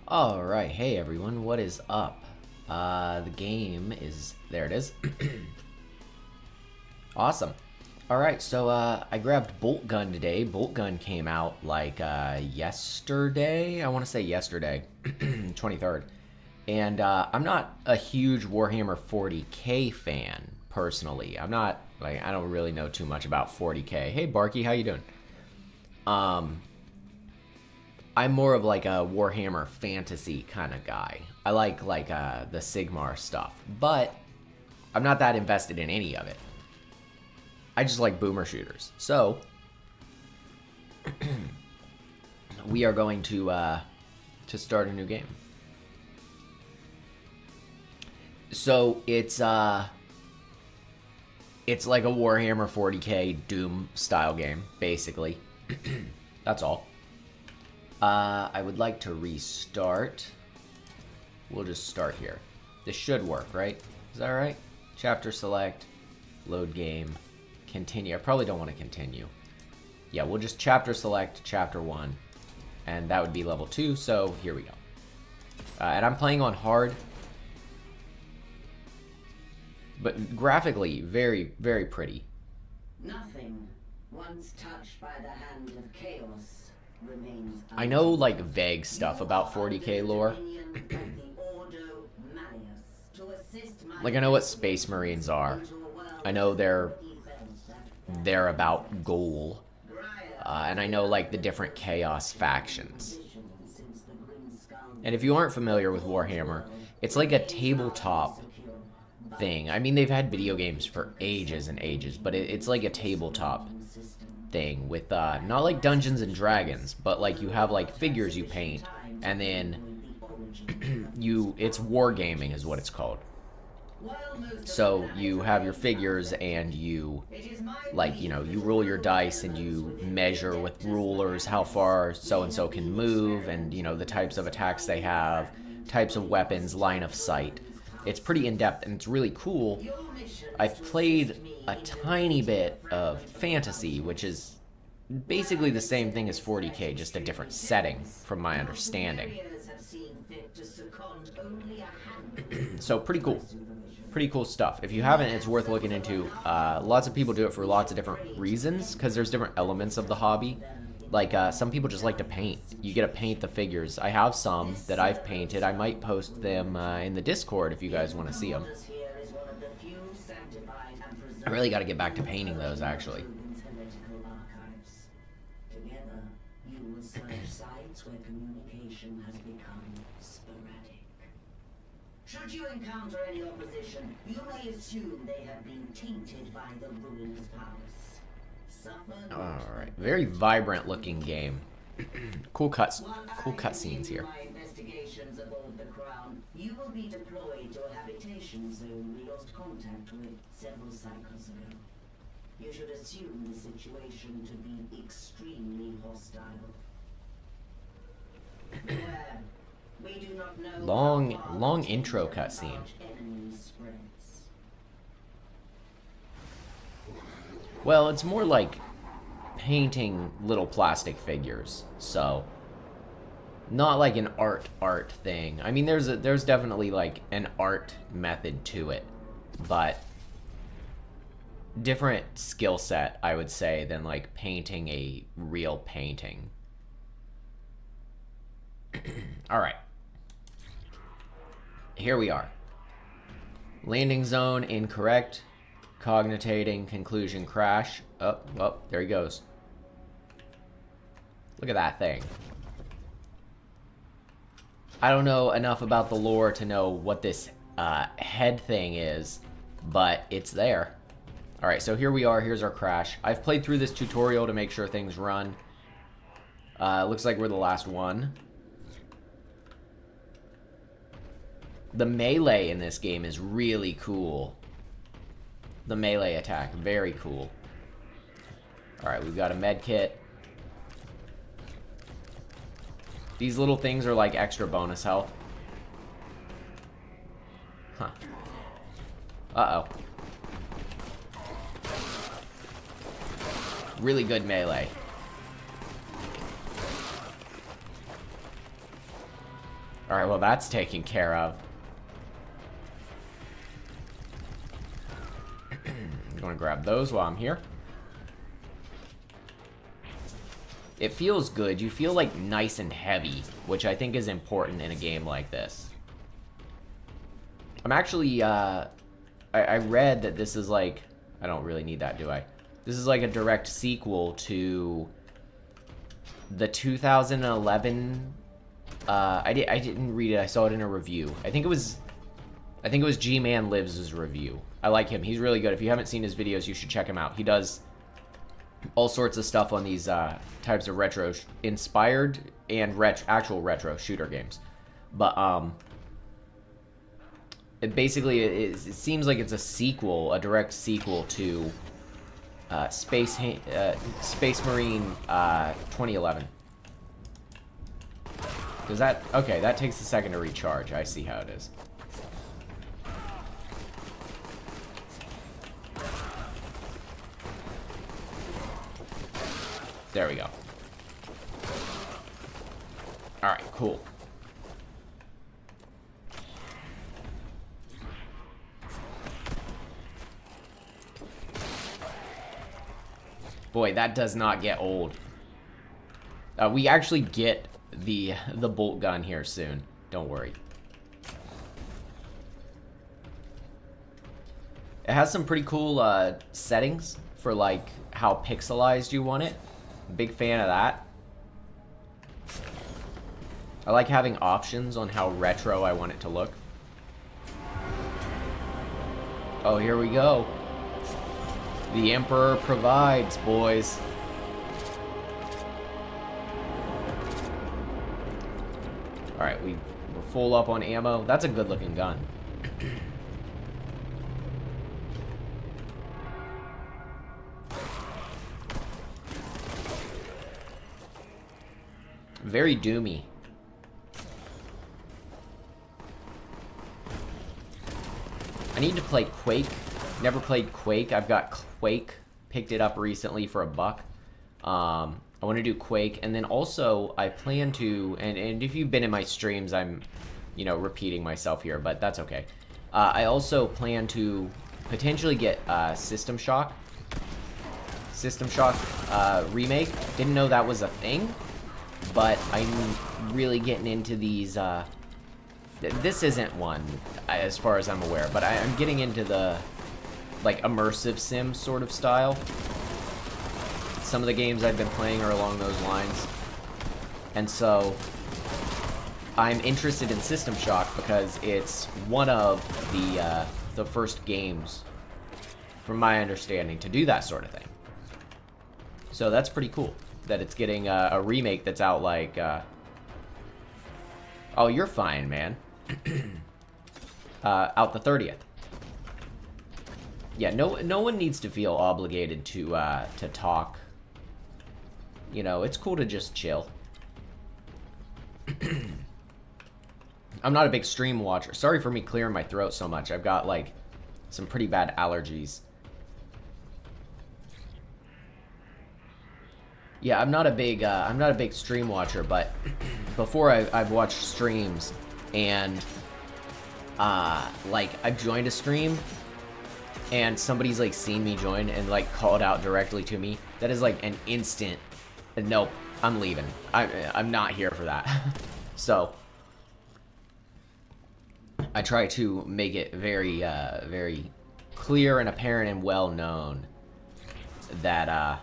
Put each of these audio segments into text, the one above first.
Alright, hey everyone, what is up? The game is... there it is. Awesome. Alright, so I grabbed BOLTGUN today. BOLTGUN came out like yesterday? I want to say yesterday, 23rd. And I'm not a huge Warhammer 40k fan, personally. I'm not, like, I don't really know too much about 40k. Hey Barky, how you doing? I'm more of like a Warhammer Fantasy kind of guy. I like the Sigmar stuff, but I'm not that invested in any of it. I just like boomer shooters. So we are going to start a new game. So it's like a Warhammer 40k Doom style game, basically. That's all. I would like to restart. We'll just start here. This should work, right? Is that right? Chapter select, load game, continue. I probably don't want to continue. Yeah, we'll just chapter select chapter 1, and that would be level 2, so here we go. And I'm playing on hard, but graphically, very, very pretty. Nothing once touched by the hand of chaos. I know like vague stuff about 40k lore. Like I know what Space Marines are. I know they're about Goal. And I know like the different chaos factions. And if you aren't familiar with Warhammer, it's like a tabletop thing. I mean, they've had video games for ages and ages, but it's like a tabletop thing with not like Dungeons and Dragons, but like you have like figures you paint, and then it's wargaming is what it's called. So you have your figures and you like, you know, you roll your dice and you measure with rulers how far so and so can move, and you know the types of attacks they have, types of weapons, line of sight. It's pretty in-depth and it's really cool. I've played a tiny bit of Fantasy, which is basically the same thing as 40k, just a different setting, from my understanding. So pretty cool. Pretty cool stuff. If you haven't, it's worth looking into. Lots of people do it for lots of different reasons, because there's different elements of the hobby. Like, some people just like to paint. You get to paint the figures. I have some that I've painted. I might post them in the Discord if you guys want to see them. I really got to get back to painting those, actually. Together, you will search sites where communication has become sporadic. Should you encounter any opposition, you may assume they have been tainted by the ruin's powers. Alright, very vibrant looking game. Cool cutscenes here. Investigations aboard the Crown, you will be deployed to a habitation zone we lost contact with several cycles ago. You should assume the situation to be extremely hostile. Beware, we do not know Long intro cutscene. Well, it's more like painting little plastic figures, so not like an art thing. I mean, there's definitely like an art method to it, but different skill set, I would say, than like painting a real painting. All right, here we are. Landing zone incorrect. Cognitating, conclusion, crash. Oh, well, there he goes. Look at that thing. I don't know enough about the lore to know what this head thing is, but it's there. Alright, so here we are. Here's our crash. I've played through this tutorial to make sure things run. Looks like we're the last one. The melee in this game is really cool. The melee attack, very cool. Alright, we've got a med kit. These little things are like extra bonus health. Huh. Uh-oh. Really good melee. Alright, well that's taken care of. I'm gonna grab those while I'm here. It feels good. You feel like nice and heavy, which I think is important in a game like this. I'm actually, I read that this is like, I don't really need that, do I? This is like a direct sequel to the 2011, I didn't read it, I saw it in a review. I think it was G-Man Lives' review. I like him, he's really good. If you haven't seen his videos, you should check him out. He does all sorts of stuff on these types of retro-inspired and actual retro shooter games. But, it basically, it seems like it's a sequel, a direct sequel to Space Marine 2011. Does that... Okay, that takes a second to recharge. I see how it is. There we go. Alright, cool. Boy, that does not get old. We actually get the bolt gun here soon. Don't worry. It has some pretty cool settings for like how pixelized you want it. Big fan of that. I like having options on how retro I want it to look. Oh, here we go. The Emperor provides, boys. Alright, we're full up on ammo. That's a good looking gun. Very doomy. I need to play Quake. Never played Quake. I've got Quake. Picked it up recently for $1. I want to do Quake, and then also I plan to, and if you've been in my streams, I'm, you know, repeating myself here, but that's okay. I also plan to potentially get System Shock. System Shock remake. Didn't know that was a thing, but I'm really getting into these. This isn't one, as far as I'm aware, but I'm getting into the like immersive sim sort of style. Some of the games I've been playing are along those lines, and so I'm interested in System Shock because it's one of the first games, from my understanding, to do that sort of thing. So that's pretty cool that it's getting a remake that's out like. Oh, you're fine, man. Out the 30th. Yeah, no one needs to feel obligated to talk. You know, it's cool to just chill. I'm not a big stream watcher. Sorry for me clearing my throat so much. I've got like some pretty bad allergies. Yeah, I'm not a big stream watcher, but before I've watched streams and like I've joined a stream and somebody's like seen me join and like called out directly to me. That is like an instant. Nope, I'm leaving. I'm not here for that. So I try to make it very very clear and apparent and well known that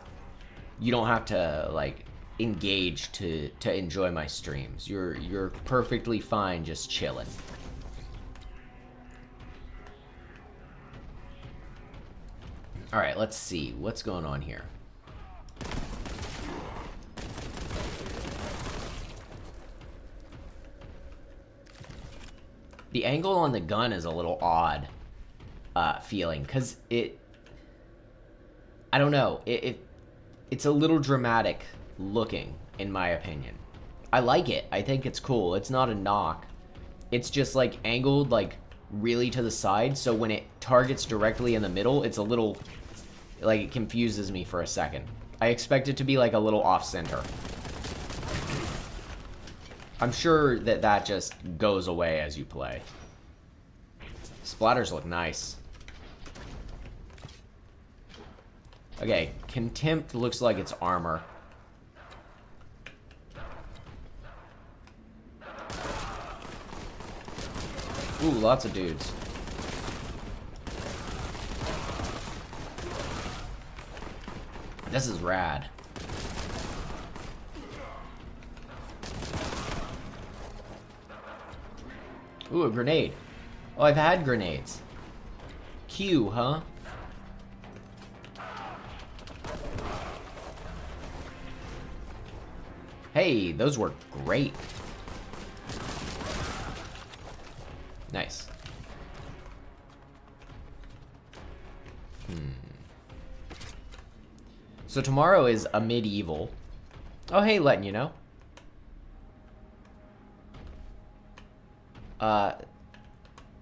you don't have to like engage to enjoy my streams. You're perfectly fine just chilling. All right, let's see what's going on here. The angle on the gun is a little odd feeling, because I don't know, it's a little dramatic looking, in my opinion. I like it. I think it's cool. It's not a knock. It's just like angled like really to the side, so when it targets directly in the middle, it's a little, like, it confuses me for a second. I expect it to be like a little off center. I'm sure that that just goes away as you play. Splatters look nice. Okay, Contempt looks like it's armor. Ooh, lots of dudes. This is rad. Ooh, a grenade. Oh, I've had grenades. Q, huh? Hey, those work great. Nice. So tomorrow is a medieval. Oh, hey, letting you know.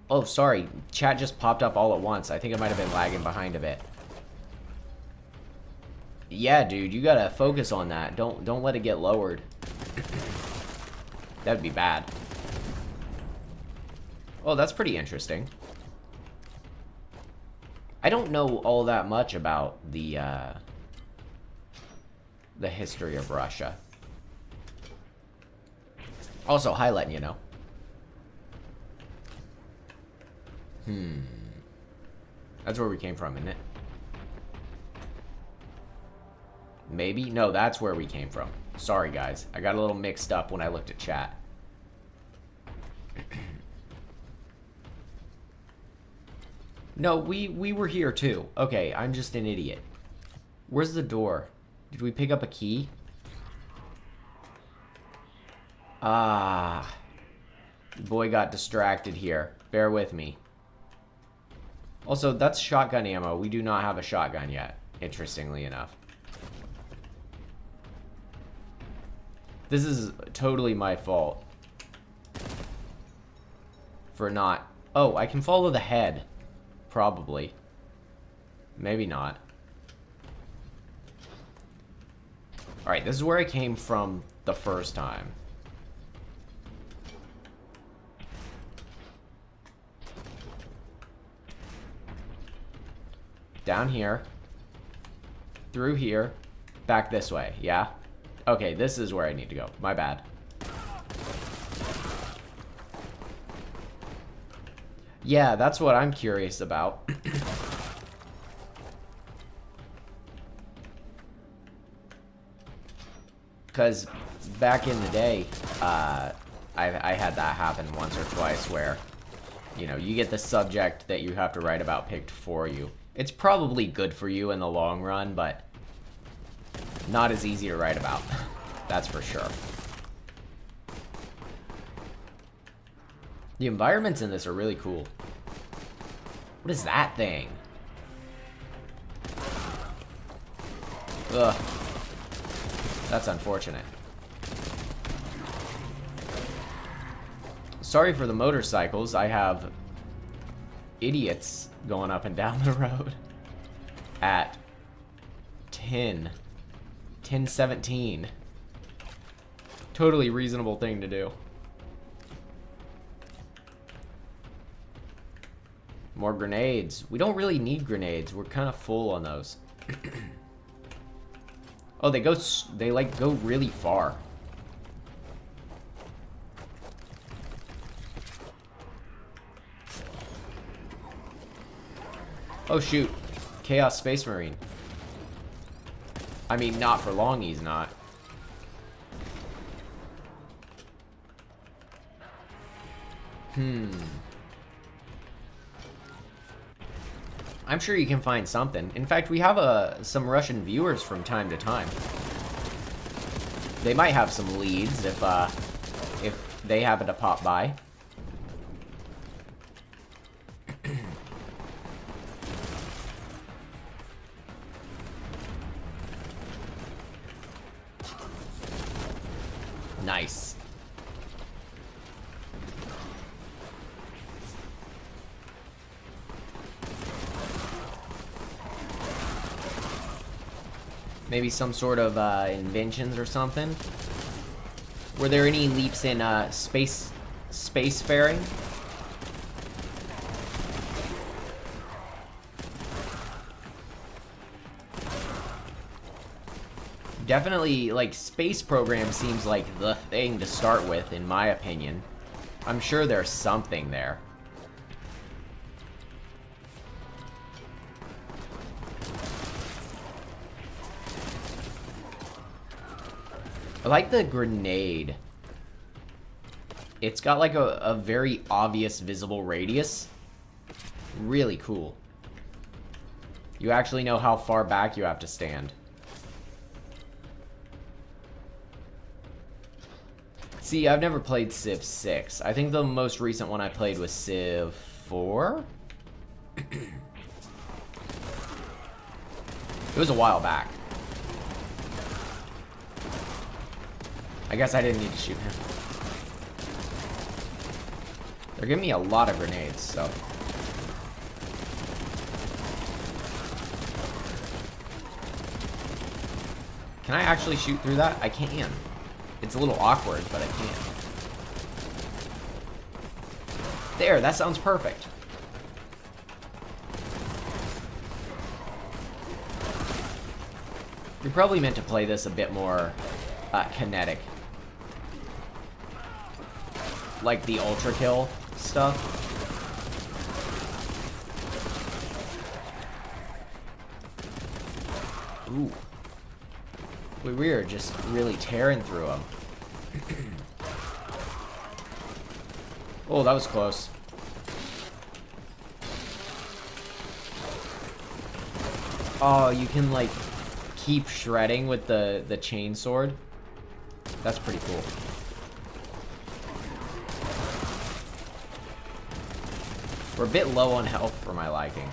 Oh, sorry. Chat just popped up all at once. I think it might have been lagging behind a bit. Yeah, dude, you gotta focus on that. Don't let it get lowered. That'd be bad. Oh, that's pretty interesting. I don't know all that much about the history of Russia. Also, hi, letting you know. That's where we came from, isn't it? Maybe? No, that's where we came from. Sorry, guys. I got a little mixed up when I looked at chat. No, we were here too. Okay, I'm just an idiot. Where's the door? Did we pick up a key? Ah. Boy got distracted here. Bear with me. Also, that's shotgun ammo. We do not have a shotgun yet, interestingly enough. This is totally my fault. For not... Oh, I can follow the head. Probably. Maybe not. Alright, this is where I came from the first time. Down here. Through here. Back this way, yeah? Okay, this is where I need to go. My bad. Yeah, that's what I'm curious about. Because back in the day, I had that happen once or twice where, you know, you get the subject that you have to write about picked for you. It's probably good for you in the long run, but not as easy to write about. That's for sure. The environments in this are really cool. What is that thing? Ugh. That's unfortunate. Sorry for the motorcycles. I have idiots going up and down the road at 10:17. Totally reasonable thing to do. More grenades. We don't really need grenades. We're kind of full on those. Oh, they like go really far. Oh shoot. Chaos Space Marine. I mean, not for long, he's not. I'm sure you can find something. In fact, we have some Russian viewers from time to time. They might have some leads if they happen to pop by. Nice. Maybe some sort of inventions or something. Were there any leaps in spacefaring? Definitely, like, space program seems like the thing to start with, in my opinion. I'm sure there's something there. I like the grenade. It's got like a very obvious visible radius. Really cool. You actually know how far back you have to stand. See, I've never played Civ 6. I think the most recent one I played was Civ 4? It was a while back. I guess I didn't need to shoot him. They're giving me a lot of grenades, so... Can I actually shoot through that? I can. It's a little awkward, but I can. There, that sounds perfect. You're probably meant to play this a bit more kinetic. Like the ultra kill stuff. Ooh. We were just really tearing through them. Oh, that was close. Oh, you can like keep shredding with the chain sword. That's pretty cool. We're a bit low on health for my liking.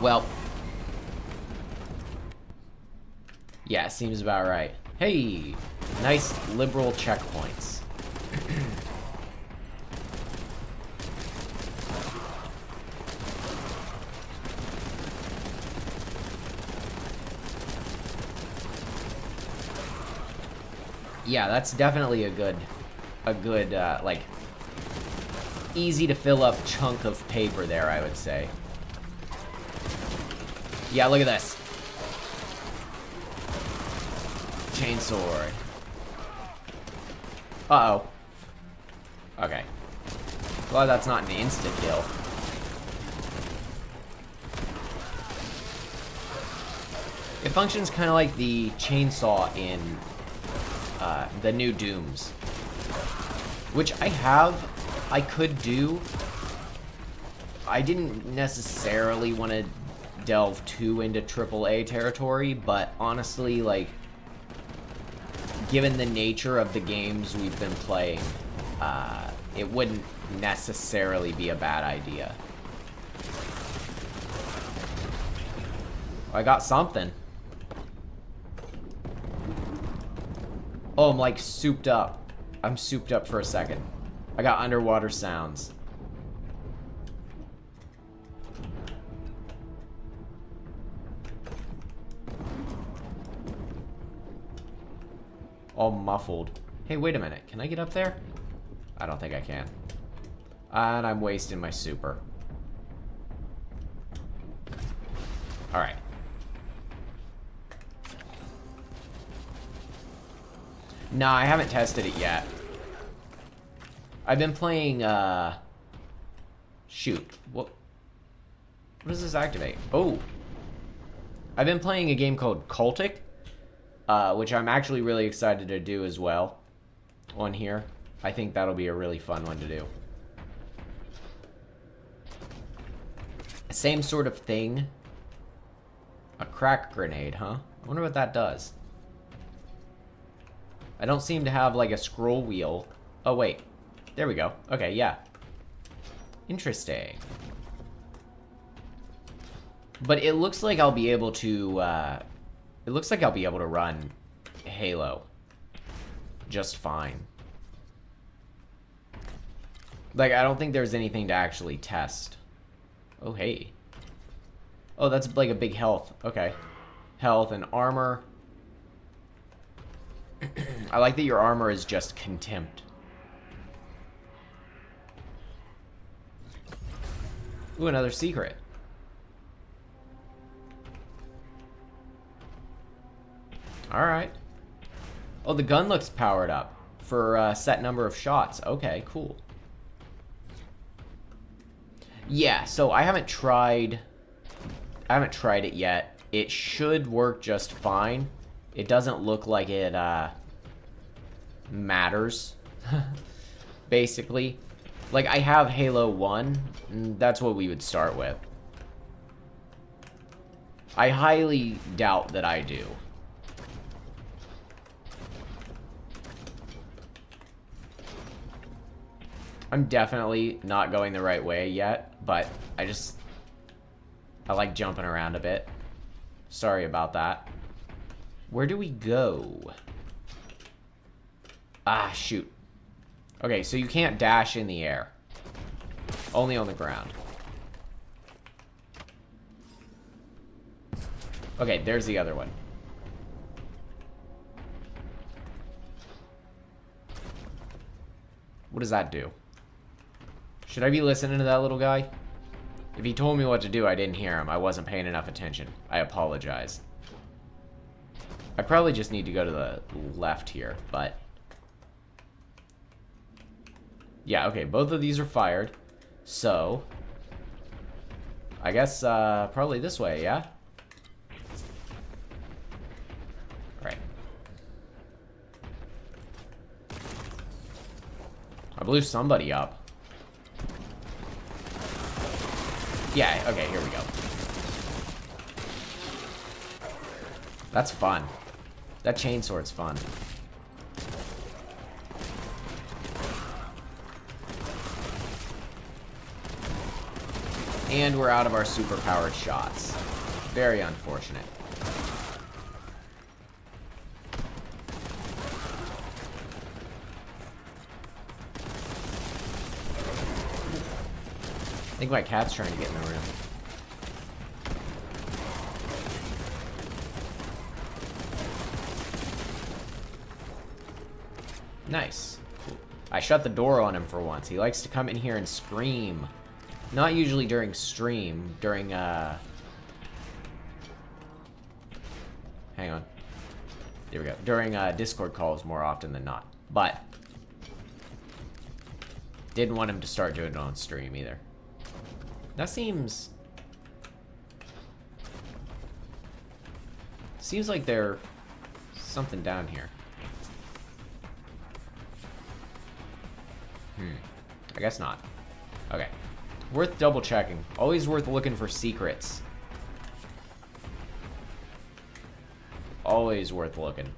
Well, yeah, seems about right. Hey, nice liberal checkpoints. Yeah, that's definitely a good, like, easy to fill up chunk of paper there, I would say. Yeah, look at this. Chainsword. Uh-oh. Okay. Glad that's not an instant kill. It functions kind of like the chainsaw in the new Dooms. Which I could do. I didn't necessarily want to delve too into AAA territory, but honestly, like, given the nature of the games we've been playing, it wouldn't necessarily be a bad idea. I got something. Oh, I'm like souped up. I'm souped up for a second. I got underwater sounds. All muffled. Hey, wait a minute. Can I get up there? I don't think I can. And I'm wasting my super. Alright. Nah, I haven't tested it yet. I've been playing, shoot. What does this activate? Oh. I've been playing a game called Cultic, which I'm actually really excited to do as well on here. I think that'll be a really fun one to do. Same sort of thing. A crack grenade, huh? I wonder what that does. I don't seem to have, like, a scroll wheel. Oh, wait. There we go. Okay, yeah. Interesting. But it looks like I'll be able to, it looks like I'll be able to run Halo just fine. Like, I don't think there's anything to actually test. Oh, hey. Oh, that's like a big health. Okay. Health and armor. I like that your armor is just contempt. Ooh, another secret. Alright. Oh, the gun looks powered up for a set number of shots. Okay, cool. Yeah, so I haven't tried it yet. It should work just fine. It doesn't look like it matters, basically. Like, I have Halo 1, and that's what we would start with. I highly doubt that I do. I'm definitely not going the right way yet, but I like jumping around a bit. Sorry about that. Where do we go? Ah, shoot. Okay, so you can't dash in the air. Only on the ground. Okay, there's the other one. What does that do? Should I be listening to that little guy? If he told me what to do, I didn't hear him. I wasn't paying enough attention. I apologize. I probably just need to go to the left here, but... Yeah, okay, both of these are fired. So... I guess, probably this way, yeah? Alright. I blew somebody up. Yeah, okay, here we go. That's fun. That chainsword's fun. And we're out of our super-powered shots. Very unfortunate. I think my cat's trying to get in the room. Nice. Cool. I shut the door on him for once. He likes to come in here and scream. Not usually during stream, during, hang on. There we go. During, Discord calls more often than not. But, didn't want him to start doing it on stream either. That seems like there's something down here. I guess not. Okay. Worth double checking. Always worth looking for secrets. Always worth looking.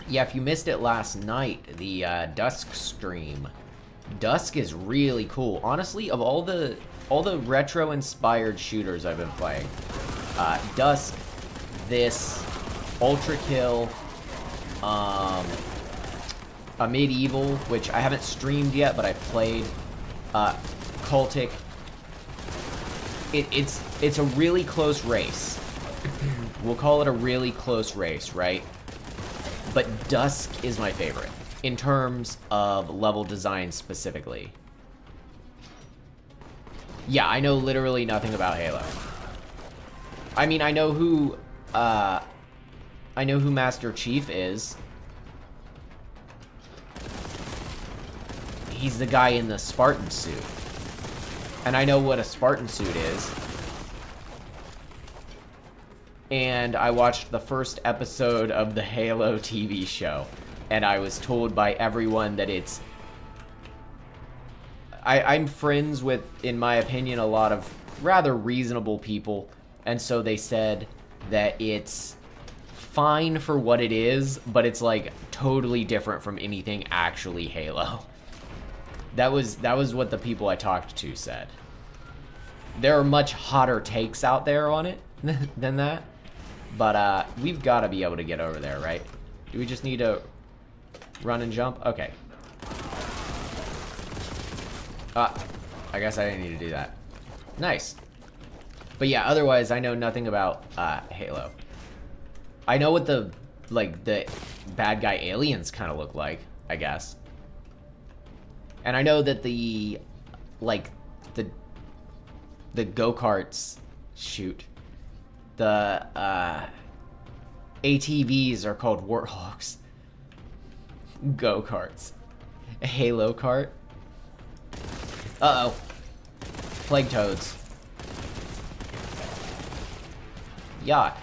Yeah, if you missed it last night, the Dusk stream. Dusk is really cool. Honestly, of all the retro-inspired shooters I've been playing, Dusk, this, Ultra Kill, a Medieval, which I haven't streamed yet, but I've played, Cultic. It's a really close race. We'll call it a really close race, right? But Dusk is my favorite, in terms of level design specifically. Yeah, I know literally nothing about Halo. I mean, I know who Master Chief is. He's the guy in the Spartan suit. And I know what a Spartan suit is. And I watched the first episode of the Halo TV show, and I was told by everyone that it's... I'm friends with, in my opinion, a lot of rather reasonable people, and so they said that it's fine for what it is, but it's like totally different from anything actually Halo. That was what the people I talked to said. There are much hotter takes out there on it than that. But, we've got to be able to get over there, right? Do we just need to run and jump? Okay. I guess I didn't need to do that. Nice. But yeah, otherwise I know nothing about Halo. I know what the bad guy aliens kind of look like, I guess. And I know that the go-karts, shoot, the ATVs are called Warthogs. Go-karts. A Halo kart. Uh-oh. Plague toads. Yuck.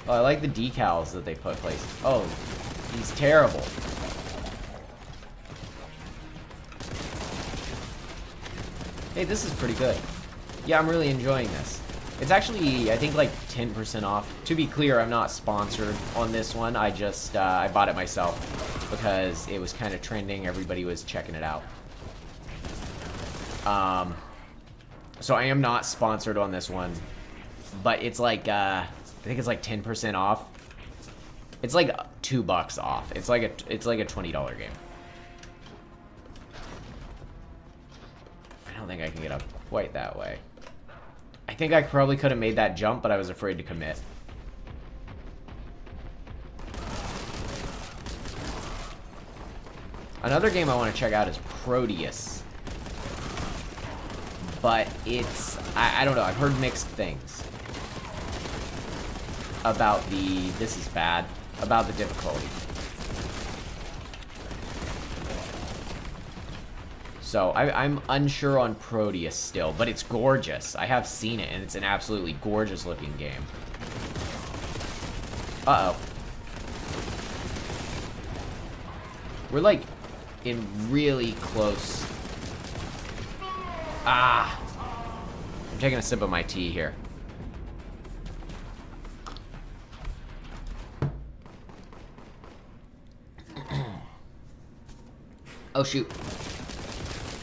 Oh, I like the decals that they put places. Oh, he's terrible. Hey, this is pretty good. Yeah, I'm really enjoying this. It's actually, I think, like 10% off. To be clear, I'm not sponsored on this one. I just, I bought it myself because it was kind of trending. Everybody was checking it out. So I am not sponsored on this one, but it's like, I think it's like 10% off. It's like $2 off. It's like a $20 game. I don't think I can get up quite that way. I think I probably could have made that jump, but I was afraid to commit. Another game I want to check out is Proteus. But it's, I don't know, I've heard mixed things about this is bad, about the difficulty. So I'm unsure on Proteus still, but it's gorgeous. I have seen it, and it's an absolutely gorgeous looking game. Uh-oh. We're like in really close. Ah! I'm taking a sip of my tea here. Oh shoot.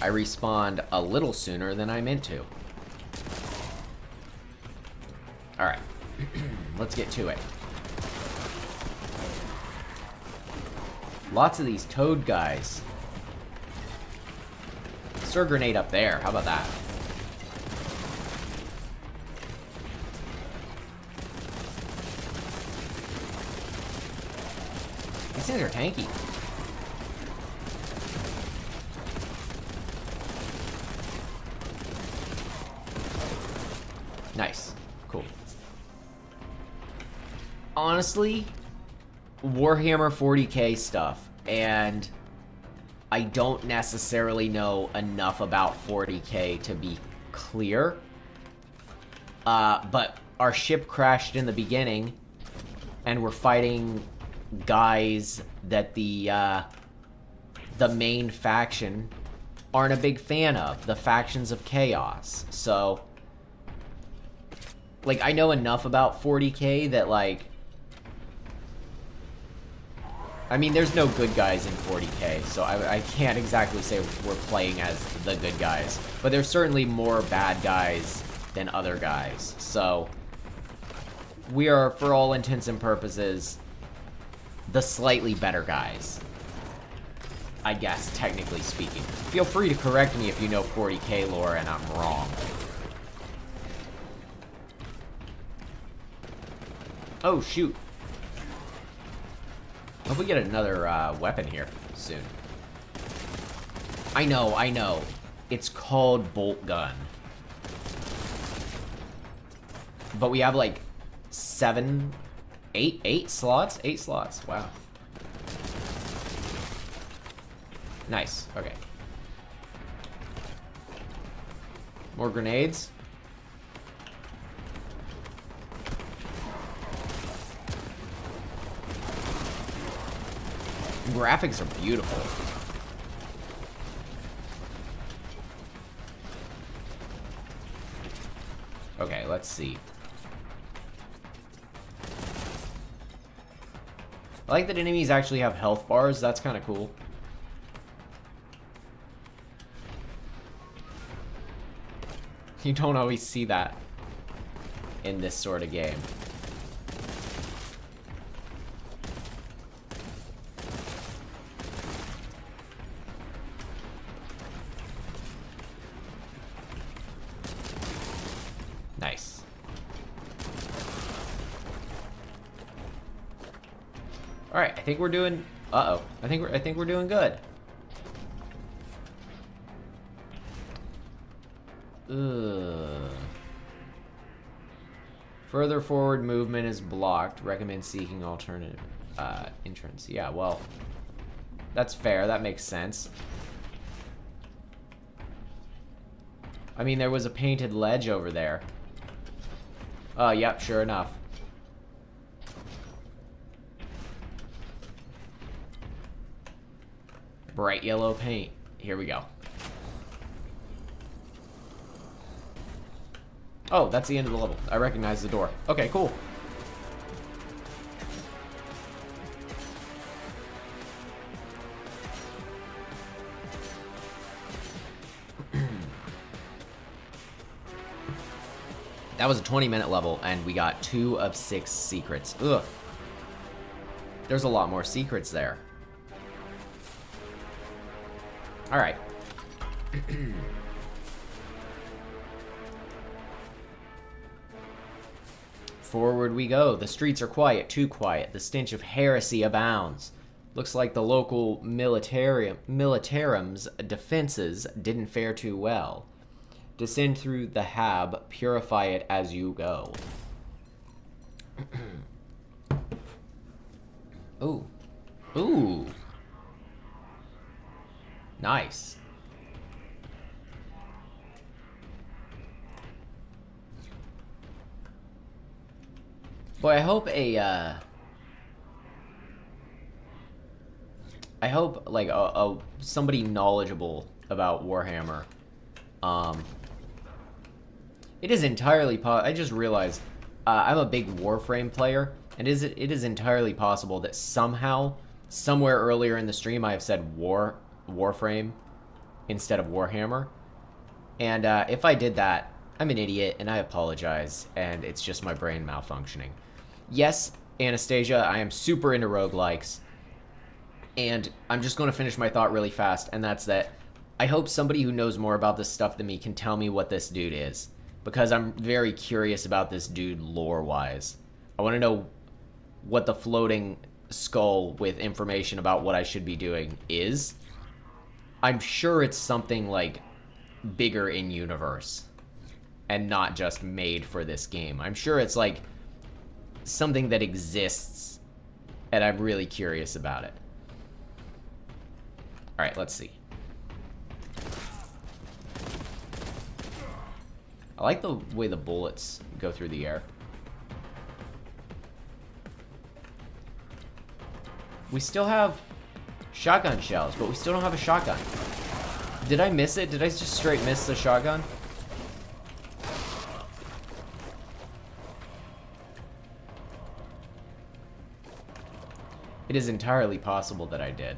I respawned a little sooner than I meant to. Alright. Let's get to it. Lots of these toad guys. Stir grenade up there. How about that? These things are tanky. Nice. Cool. Honestly, Warhammer 40k stuff, and I don't necessarily know enough about 40k to be clear. But our ship crashed in the beginning, and we're fighting guys that the main faction aren't a big fan of, the factions of chaos. So, like, I know enough about 40k that, like, I mean, there's no good guys in 40k, so I can't exactly say we're playing as the good guys. But there's certainly more bad guys than other guys. So, we are, for all intents and purposes, the slightly better guys. I guess, technically speaking. Feel free to correct me if you know 40k lore and I'm wrong. Oh, shoot. Hope we get another weapon here soon. I know. It's called BOLTGUN. But we have like 8 slots? 8 slots. Wow. Nice. Okay. More grenades. Graphics are beautiful. Okay, let's see. I like that enemies actually have health bars. That's kind of cool. You don't always see that in this sort of game. All right, I think we're doing. Uh-oh. I think we're doing good. Ugh. Further forward movement is blocked. Recommend seeking alternative entrance. Yeah, well, that's fair. That makes sense. I mean, there was a painted ledge over there. Oh, yep, sure enough. Bright yellow paint. Here we go. Oh, that's the end of the level. I recognize the door. Okay, cool. That was a 20-minute level, and we got 2 of 6 secrets. Ugh. There's a lot more secrets there. Alright. Forward we go. The streets are quiet, too quiet. The stench of heresy abounds. Looks like the local militarum's defenses didn't fare too well. Descend through the hab, purify it as you go. Ooh. Ooh. Nice. Boy, I hope like somebody knowledgeable about Warhammer. It is entirely I just realized I'm a big Warframe player, and it is entirely possible that somehow, somewhere earlier in the stream, I have said Warframe instead of Warhammer. And if I did that, I'm an idiot, and I apologize, and it's just my brain malfunctioning. Yes, Anastasia, I am super into roguelikes, and I'm just going to finish my thought really fast, and that's that I hope somebody who knows more about this stuff than me can tell me what this dude is, because I'm very curious about this dude lore-wise. I want to know what the floating skull with information about what I should be doing is. I'm sure it's something, like, bigger in universe, and not just made for this game. I'm sure it's, like, something that exists, and I'm really curious about it. Alright, let's see. I like the way the bullets go through the air. We still have shotgun shells, but we still don't have a shotgun. Did I miss it? Did I just straight miss the shotgun? It is entirely possible that I did.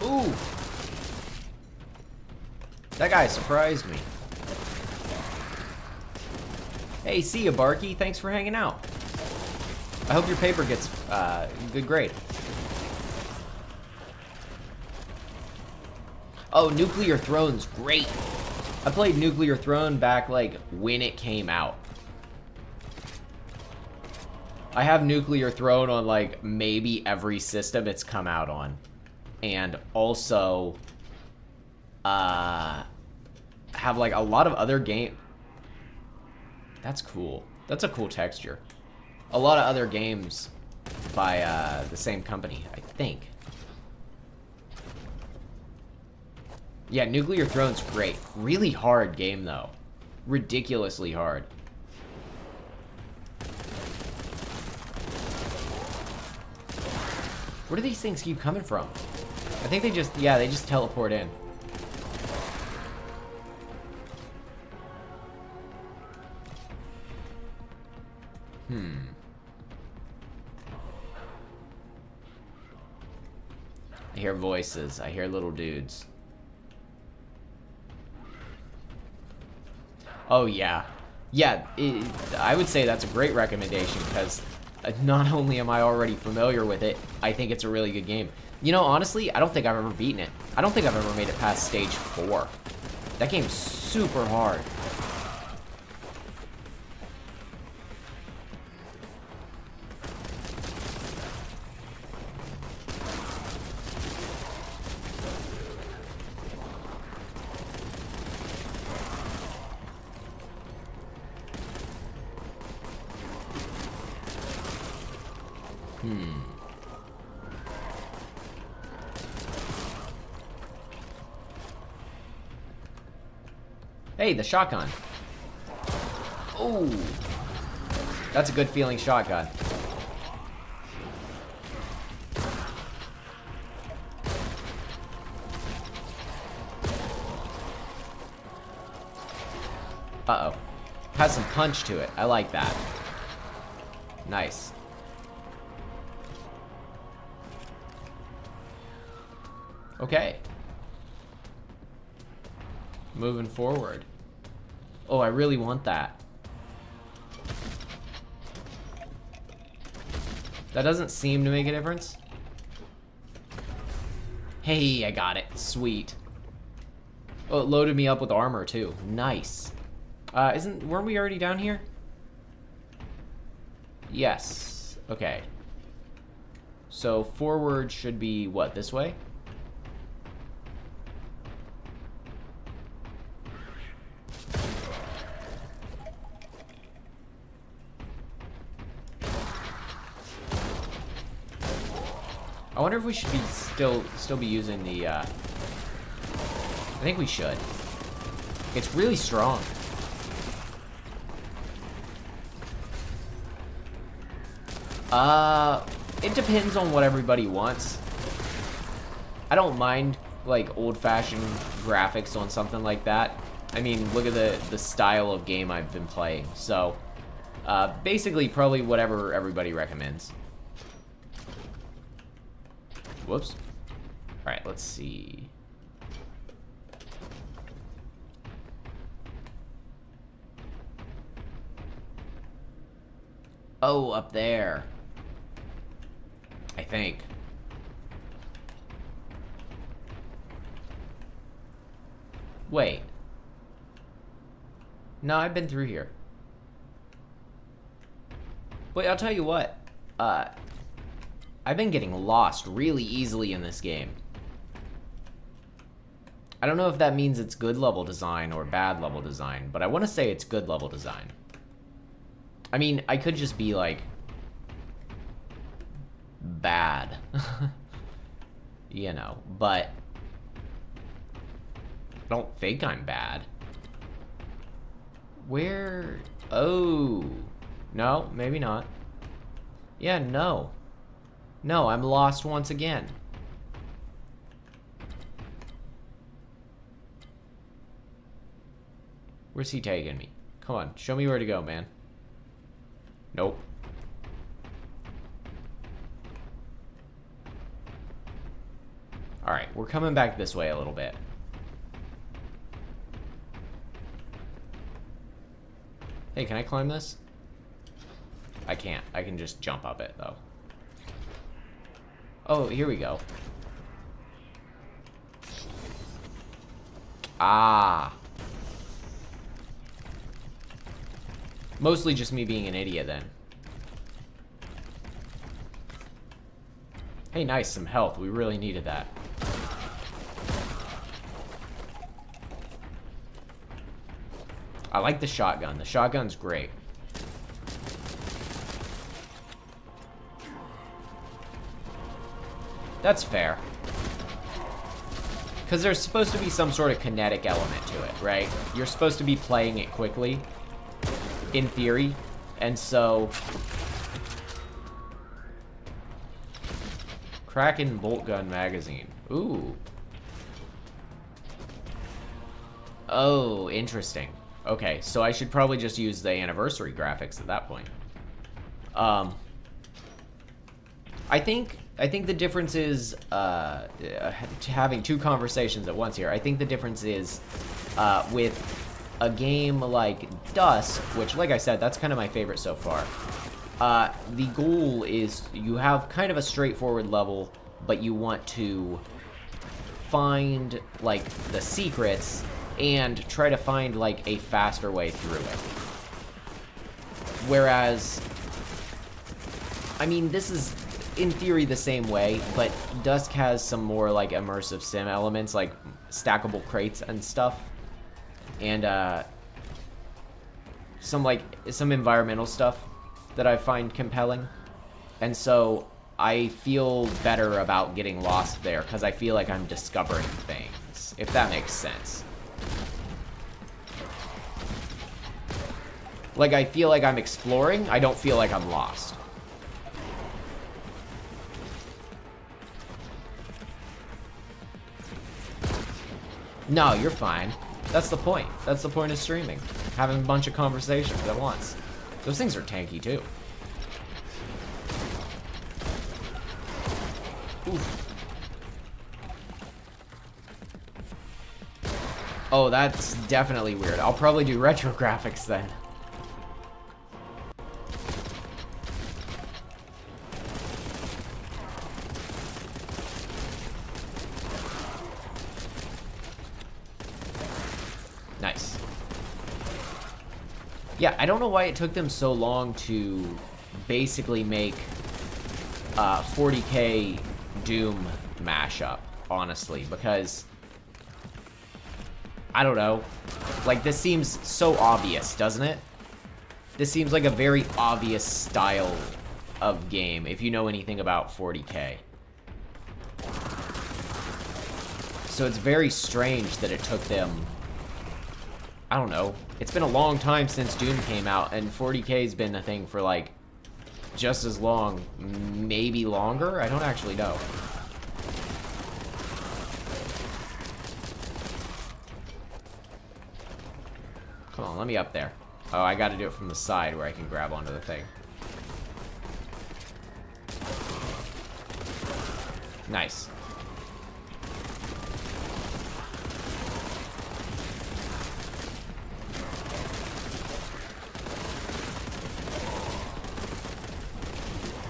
Ooh! That guy surprised me. Hey, see ya, Barky. Thanks for hanging out. I hope your paper gets good grade. Oh, Nuclear Throne's great. I played Nuclear Throne back, like, when it came out. I have Nuclear Throne on, like, maybe every system it's come out on. And also, have, like, a lot of other game... That's cool. That's a cool texture. A lot of other games by, the same company, I think. Yeah, Nuclear Throne's great. Really hard game, though. Ridiculously hard. Where do these things keep coming from? I think they just, yeah, they just teleport in. I hear voices. I hear little dudes. Oh, yeah. Yeah, I would say that's a great recommendation, because not only am I already familiar with it, I think it's a really good game. You know, honestly, I don't think I've ever beaten it. I don't think I've ever made it past stage 4. That game's super hard. Hey, the shotgun. Oh, that's a good feeling shotgun. Uh-oh. Has some punch to it. I like that. Nice. Okay. Moving forward. Oh, I really want that. That doesn't seem to make a difference. Hey, I got it. Sweet. Oh, it loaded me up with armor, too. Nice. Weren't we already down here? Yes. Okay. So, forward should be, what, this way? I wonder if we should be still be using the, I think we should. It's really strong. It depends on what everybody wants. I don't mind, like, old-fashioned graphics on something like that. I mean, look at the style of game I've been playing. So, basically, probably whatever everybody recommends. Whoops. Alright, let's see. Oh, up there. I think. Wait. No, I've been through here. Wait, I'll tell you what. I've been getting lost really easily in this game. I don't know if that means it's good level design or bad level design, but I want to say it's good level design. I mean, I could just be, like, bad. You know, but I don't think I'm bad. Where? Oh. No, maybe not. Yeah, no. No, I'm lost once again. Where's he taking me? Come on, show me where to go, man. Nope. Alright, we're coming back this way a little bit. Hey, can I climb this? I can't. I can just jump up it, though. Oh, here we go. Ah. Mostly just me being an idiot, then. Hey, nice, some health. We really needed that. I like the shotgun. The shotgun's great. That's fair. Because there's supposed to be some sort of kinetic element to it, right? You're supposed to be playing it quickly, in theory, and so... Kraken bolt gun magazine. Ooh. Oh, interesting. Okay, so I should probably just use the anniversary graphics at that point. I think the difference is having two conversations at once here. I think the difference is with a game like Dusk, which, like I said, that's kind of my favorite so far. The goal is you have kind of a straightforward level, but you want to find, like, the secrets and try to find, like, a faster way through it. Whereas, I mean, this is, in theory, the same way, but Dusk has some more, like, immersive sim elements, like stackable crates and stuff. And, some environmental stuff that I find compelling. And so, I feel better about getting lost there because I feel like I'm discovering things, if that makes sense. Like, I feel like I'm exploring, I don't feel like I'm lost. No, you're fine. That's the point. That's the point of streaming. Having a bunch of conversations at once. Those things are tanky, too. Oof. Oh, that's definitely weird. I'll probably do retro graphics then. Nice. Yeah, I don't know why it took them so long to basically make 40K Doom mashup, honestly, because I don't know. Like, this seems so obvious, doesn't it? This seems like a very obvious style of game, if you know anything about 40K. So it's very strange that it took them, I don't know. It's been a long time since Doom came out, and 40K's been a thing for, like, just as long, maybe longer? I don't actually know. Come on, let me up there. Oh, I gotta do it from the side where I can grab onto the thing. Nice.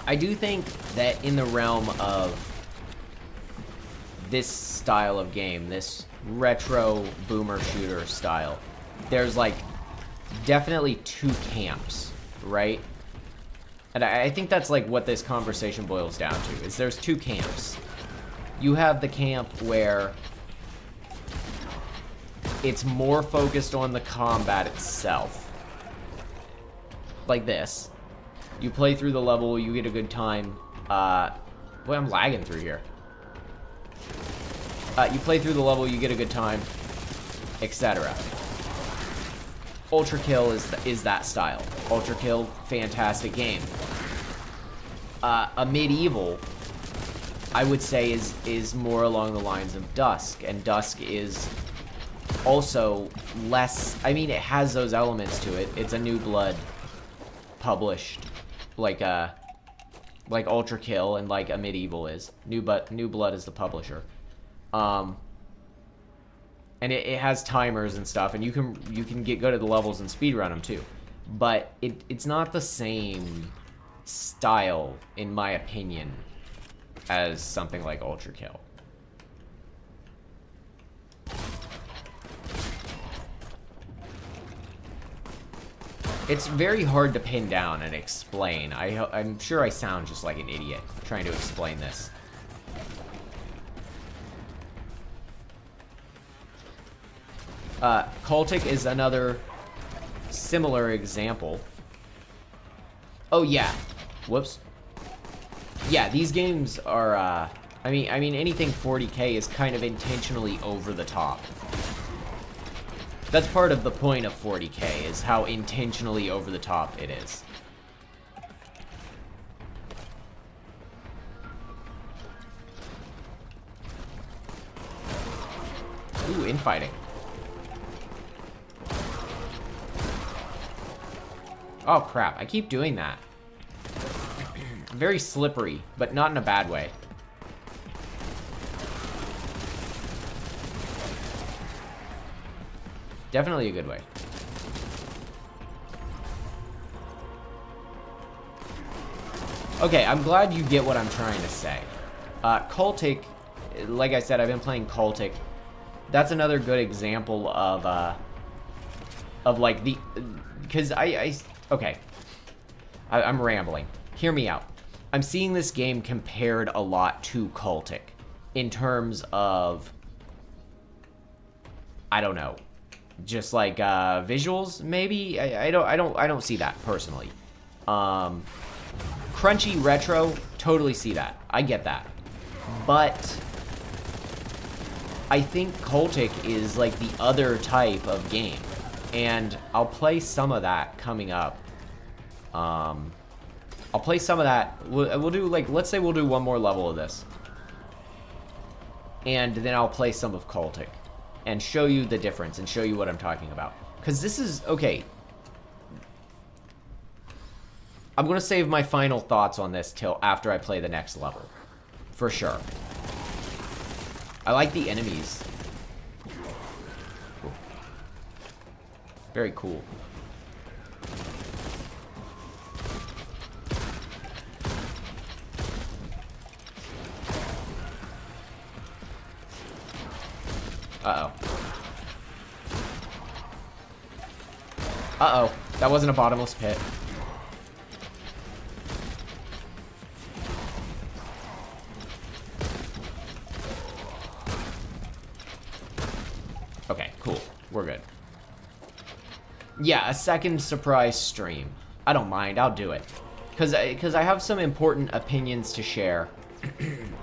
I do think that in the realm of this style of game, this retro boomer shooter style, there's like definitely two camps, right? And I think that's like what this conversation boils down to, is there's two camps. You have the camp where it's more focused on the combat itself. Like this. You play through the level, you get a good time. Boy, I'm lagging through here. You play through the level, you get a good time, etc. Ultra Kill is that style. Ultra Kill, fantastic game. A Medieval, I would say, is more along the lines of Dusk, and Dusk is also less. I mean, it has those elements to it. It's a New Blood published. Like Ultra Kill and like a Medieval is. New Blood is the publisher. And it has timers and stuff, and you can get good at the levels and speedrun them too. But it's not the same style, in my opinion, as something like Ultra Kill. It's very hard to pin down and explain. I'm sure I sound just like an idiot trying to explain this. Cultic is another similar example. Oh yeah. Whoops. Yeah, these games are, I mean anything 40K is kind of intentionally over the top. That's part of the point of 40K, is how intentionally over the top it is. Ooh, infighting. Oh crap, I keep doing that. Very slippery, but not in a bad way. Definitely a good way. Okay, I'm glad you get what I'm trying to say. Cultic, like I said, I've been playing Cultic. That's another good example of like the, because okay. I'm rambling. Hear me out. I'm seeing this game compared a lot to Cultic in terms of, I don't know, just like visuals maybe. I don't see that personally. Crunchy retro Totally see that. I get that. But I think Cultic is like the other type of game. And I'll play some of that coming up. I'll play some of that. We'll do, like, let's say we'll do one more level of this. And then I'll play some of Cultic. And show you the difference and show you what I'm talking about. Because this is, okay. I'm going to save my final thoughts on this till after I play the next level. For sure. I like the enemies. Cool. Very cool. Uh-oh. Uh-oh. That wasn't a bottomless pit. Okay, cool. We're good. Yeah, a second surprise stream. I don't mind. I'll do it. Because I have some important opinions to share.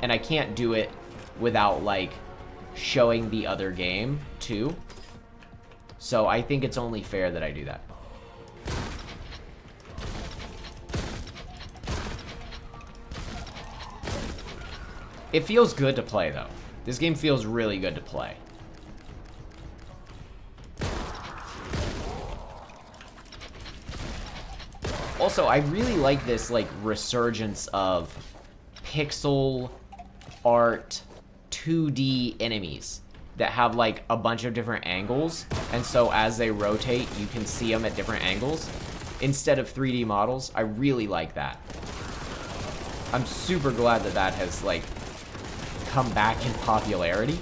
And I can't do it without, like, showing the other game, too. So I think it's only fair that I do that. It feels good to play, though. This game feels really good to play. Also, I really like this, like, resurgence of pixel art 2D enemies that have, like, a bunch of different angles, and so as they rotate, you can see them at different angles instead of 3D models. I really like that. I'm super glad that that has, like, come back in popularity,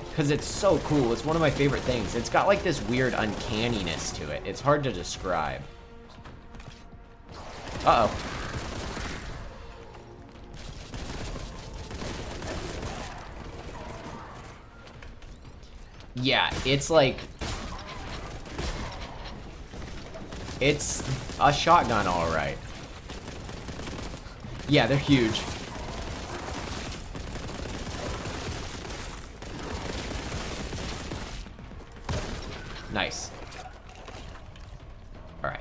because it's so cool. It's one of my favorite things. It's got, like, this weird uncanniness to it. It's hard to describe. Uh-oh. Yeah, it's like... It's a shotgun, alright. Yeah, they're huge. Nice. Alright.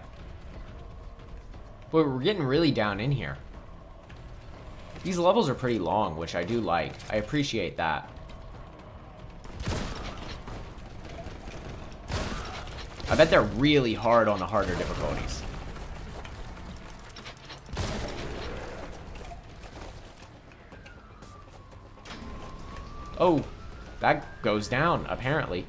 But we're getting really down in here. These levels are pretty long, which I do like. I appreciate that. I bet they're really hard on the harder difficulties. Oh, that goes down, apparently.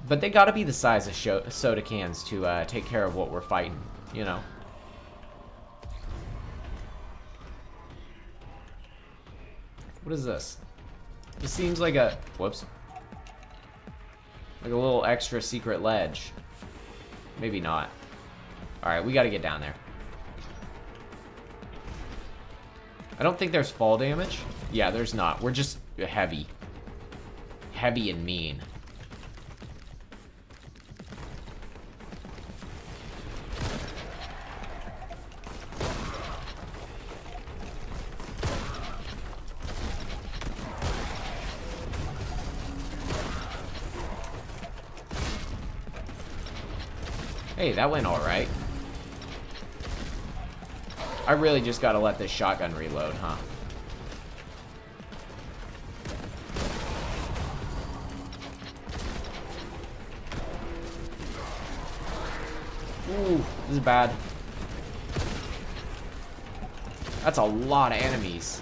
But they gotta be the size of soda cans to take care of what we're fighting, you know. What is this? This seems like a... Whoops. Like a little extra secret ledge. Maybe not. Alright, we gotta get down there. I don't think there's fall damage. Yeah, there's not. We're just heavy. Heavy and mean. Hey, that went alright. I really just gotta let this shotgun reload, huh? Ooh, this is bad. That's a lot of enemies.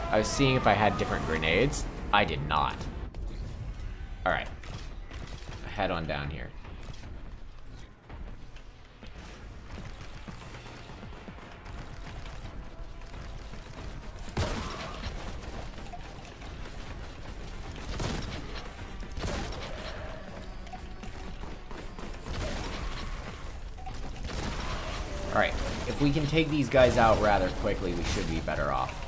I was seeing if I had different grenades. I did not. Alright. Head on down here. Alright, if we can take these guys out rather quickly, we should be better off.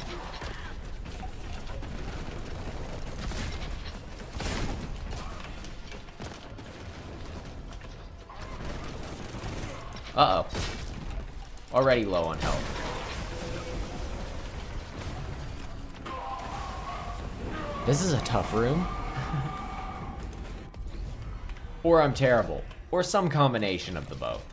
Uh-oh. Already low on health. This is a tough room. Or I'm terrible. Or some combination of the both.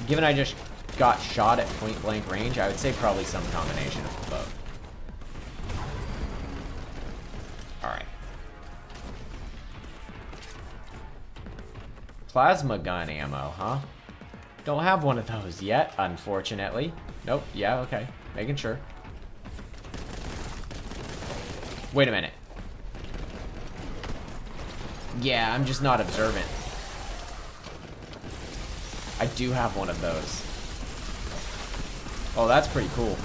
Given I just got shot at point blank range, I would say probably some combination of the both. Alright. Plasma gun ammo, huh? Don't have one of those yet, unfortunately. Nope, yeah, okay. Making sure. Wait a minute. Yeah, I'm just not observant. I do have one of those. Oh, that's pretty cool.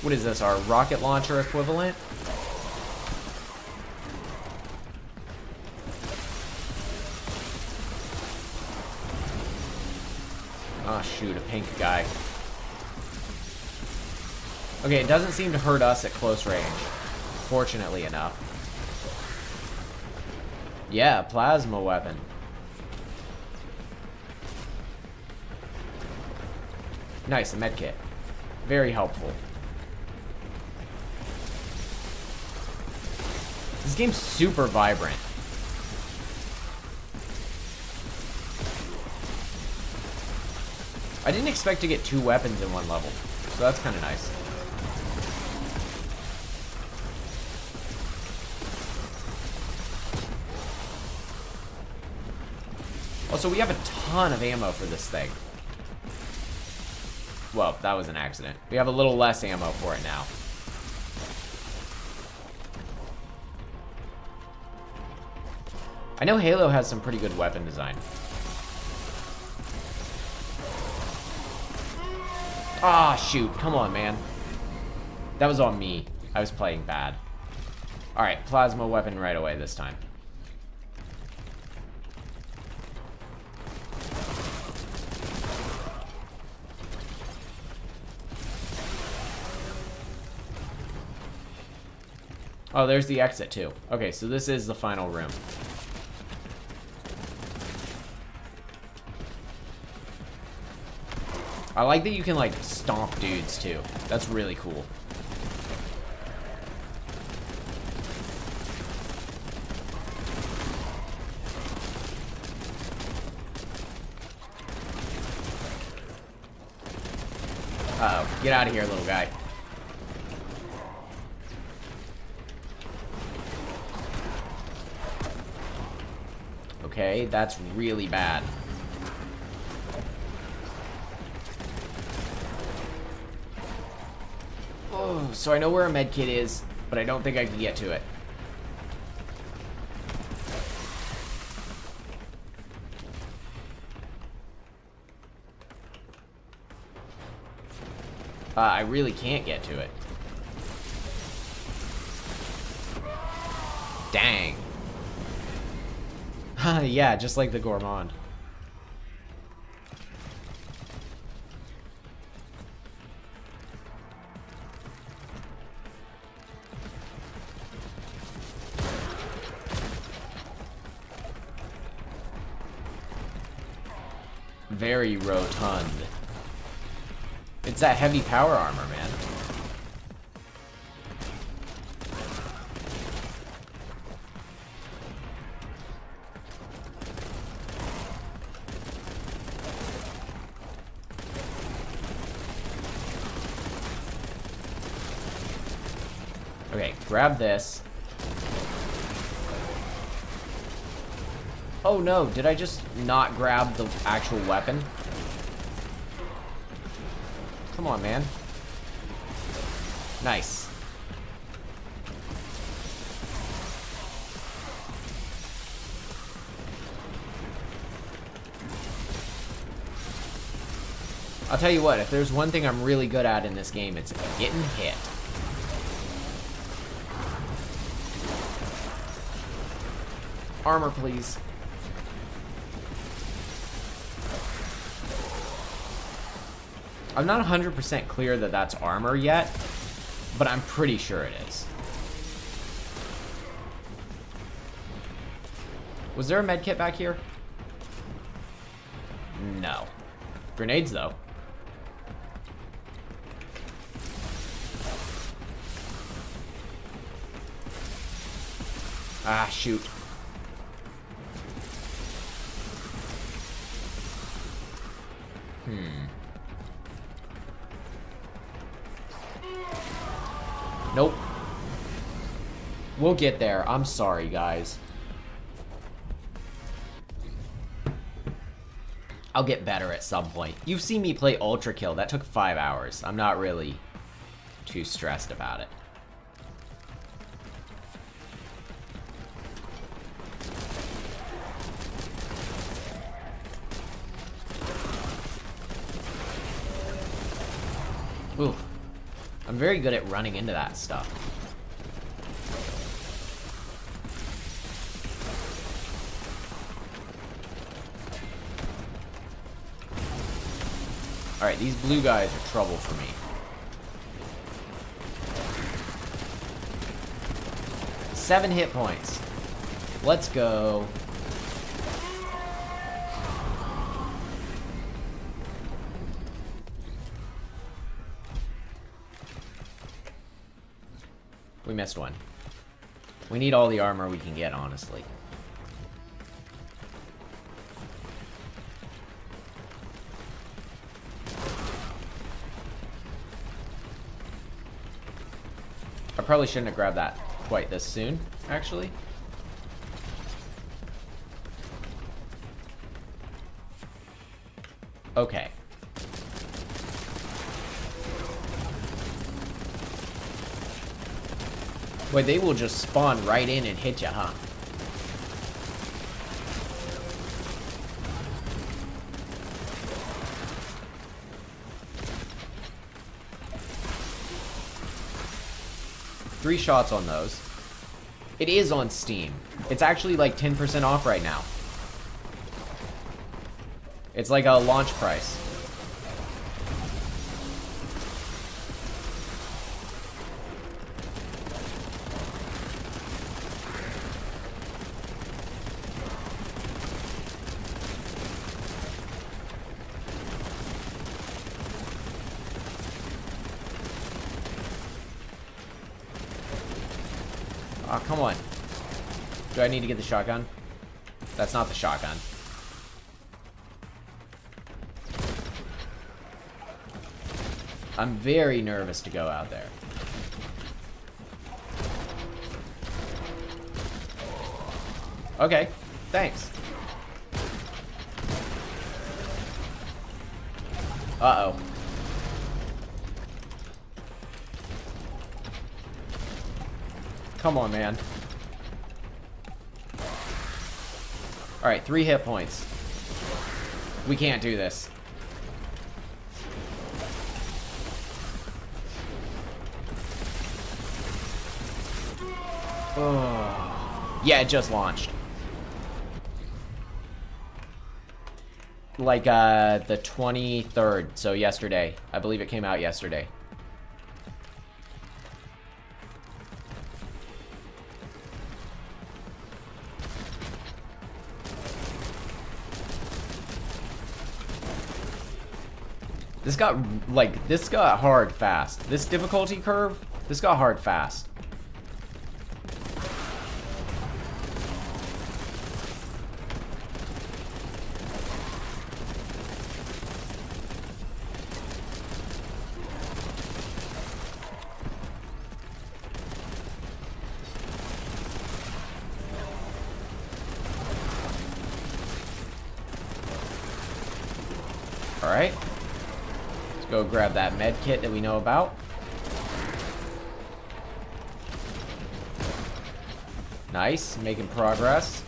What is this, our rocket launcher equivalent? Oh shoot, a pink guy. Okay, it doesn't seem to hurt us at close range. Fortunately enough. Yeah, plasma weapon. Nice, a med kit. Very helpful. This game's super vibrant. I didn't expect to get 2 weapons in one level, so that's kind of nice. Also, we have a ton of ammo for this thing. Well, that was an accident. We have a little less ammo for it now. I know Halo has some pretty good weapon design. Ah, shoot. Come on, man. That was on me. I was playing bad. Alright, plasma weapon right away this time. Oh, there's the exit too. Okay, so this is the final room. I like that you can, like, stomp dudes, too. That's really cool. Uh-oh. Get out of here, little guy. Okay, that's really bad. Oh, so I know where a med kit is, but I don't think I can get to it. I really can't get to it. Dang. Yeah, just like the Gourmand. Very rotund. It's that heavy power armor, man. Okay, grab this. Oh no, did I just not grab the actual weapon? Come on, man. Nice. I'll tell you what, if there's one thing I'm really good at in this game, it's getting hit. Armor, please. I'm not 100% clear that that's armor yet, but I'm pretty sure it is. Was there a med kit back here? No. Grenades, though. Ah, shoot. Nope. We'll get there. I'm sorry, guys. I'll get better at some point. You've seen me play Ultra Kill. That took 5 hours. I'm not really too stressed about it. Ooh. I'm very good at running into that stuff. Alright, these blue guys are trouble for me. 7 hit points. Let's go. We missed one. We need all the armor we can get, honestly. I probably shouldn't have grabbed that quite this soon, actually. Okay. Wait, they will just spawn right in and hit you, huh? Three shots on those. It is on Steam. It's actually like 10% off right now. It's like a launch price. Oh, come on. Do I need to get the shotgun? That's not the shotgun. I'm very nervous to go out there. Okay, thanks. Uh-oh. Come on, man. Alright, 3 hit points. We can't do this. Oh. Yeah, it just launched. Like, the 23rd, so yesterday. I believe it came out yesterday. This got hard fast. This difficulty curve, this got hard fast. All right. Go grab that med kit that we know about. Nice, making progress.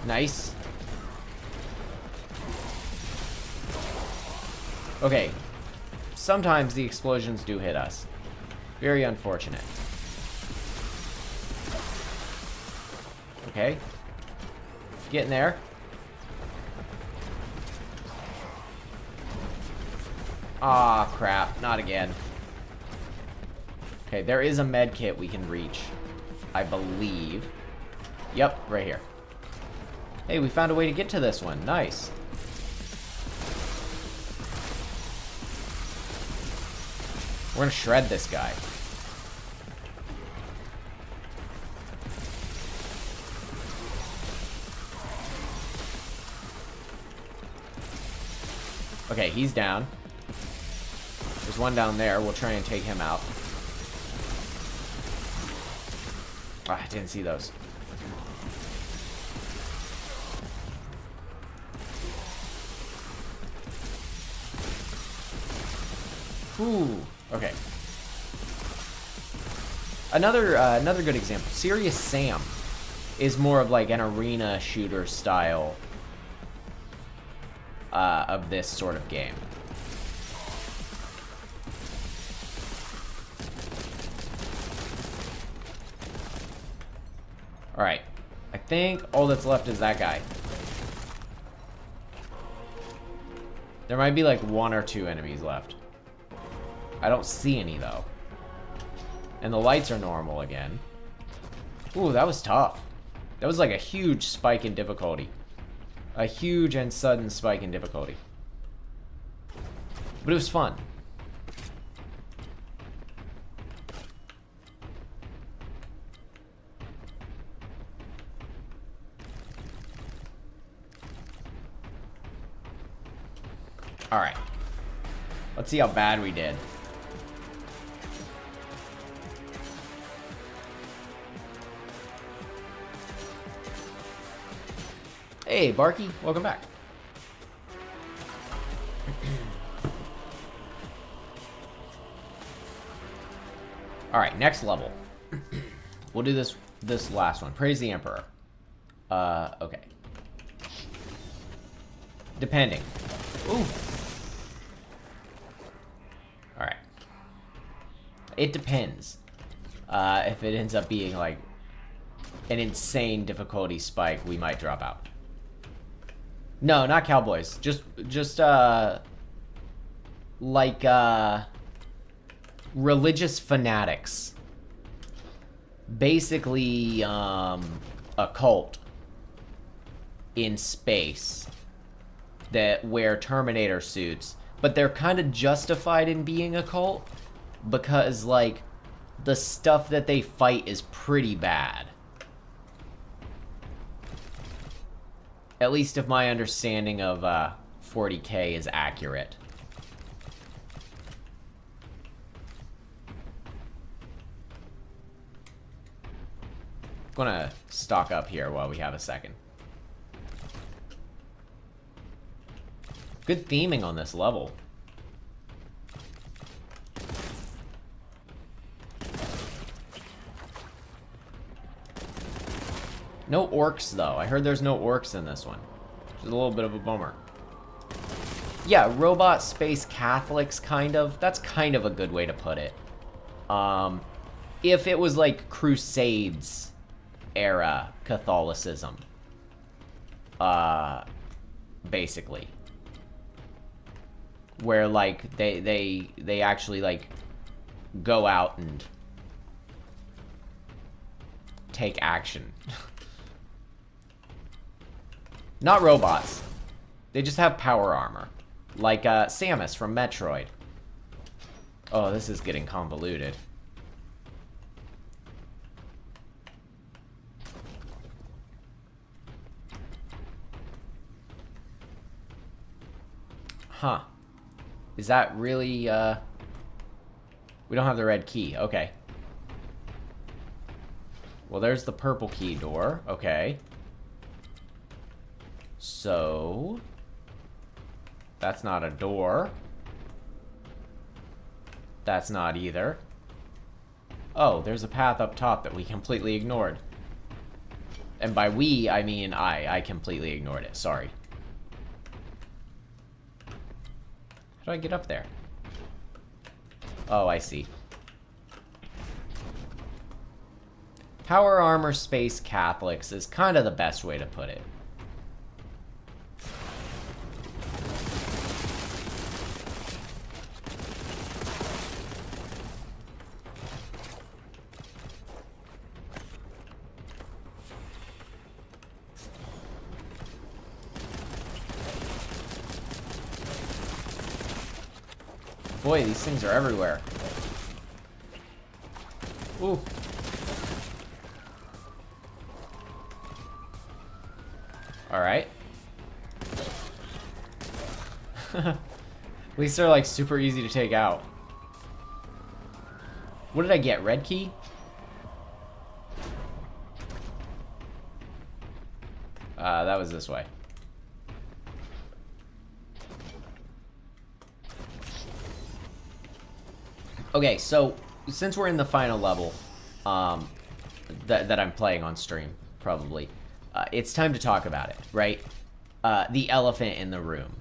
Nice. Okay. Sometimes the explosions do hit us. Very unfortunate. Okay. Getting there. Ah, crap. Not again. Okay, there is a med kit we can reach, I believe. Yep, right here. Hey, we found a way to get to this one. Nice. We're gonna shred this guy. Okay, he's down. There's one down there. We'll try and take him out. Ah, I didn't see those. Ooh, okay. Another good example. Serious Sam is more of like an arena shooter style of this sort of game. Alright. I think all that's left is that guy. There might be like 1 or 2 enemies left. I don't see any though. And the lights are normal again. Ooh, that was tough. That was like a huge spike in difficulty. A huge and sudden spike in difficulty. But it was fun. Alright. Let's see how bad we did. Hey, Barky, welcome back. Alright, next level. We'll do this last one. Praise the Emperor. Okay. Depending. Ooh. Alright. It depends. If it ends up being like an insane difficulty spike, we might drop out. No, not cowboys. Just like religious fanatics. Basically, a cult in space that wear Terminator suits, but they're kind of justified in being a cult because, like, the stuff that they fight is pretty bad. At least if my understanding of 40K is accurate. I'm gonna stock up here while we have a second. Good theming on this level. No orcs, though. I heard there's no orcs in this one. Which is a little bit of a bummer. Yeah, robot space Catholics, kind of. That's kind of a good way to put it. If it was like Crusades era Catholicism. Basically. Where, like, they actually, like, go out and take action. Not robots. They just have power armor. Like, Samus from Metroid. Oh, this is getting convoluted. Huh. Is that really, we don't have the red key. Okay. Well, there's the purple key door. Okay. So... that's not a door. That's not either. Oh, there's a path up top that we completely ignored. And by we, I mean I completely ignored it. Sorry. How do I get up there? Oh, I see. Power Armor Space Catholics is kind of the best way to put it. Boy, these things are everywhere. Ooh. Alright. At least they're like super easy to take out. What did I get? Red key? That was this way. Okay, so since we're in the final level, that I'm playing on stream, probably, it's time to talk about it, right? The elephant in the room,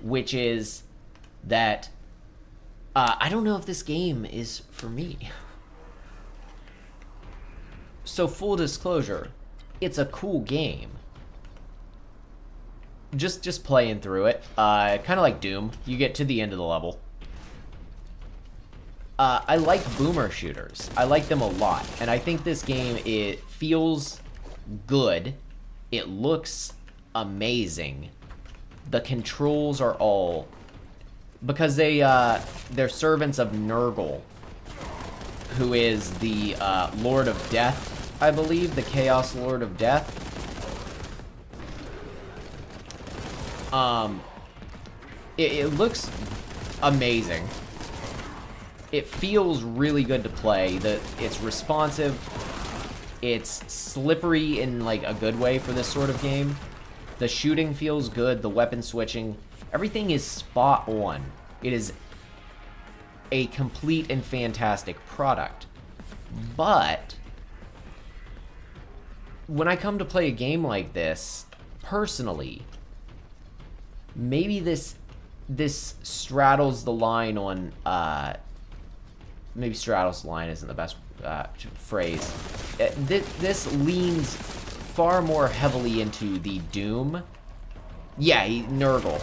which is that I don't know if this game is for me. So full disclosure, it's a cool game. Just playing through it, kind of like Doom. You get to the end of the level. I like boomer shooters. I like them a lot. And I think this game, it feels good. It looks amazing. The controls are all... Because they're servants of Nurgle, who is the Lord of Death, I believe. The Chaos Lord of Death. It looks amazing. It feels really good to play. It's responsive. It's slippery in like a good way for this sort of game. The shooting feels good. The weapon switching, everything is spot on. It is a complete and fantastic product. But when I come to play a game like this, personally, maybe this straddles the line on maybe straddles the line isn't the best phrase. This leans far more heavily into the Doom. Yeah, Nurgle.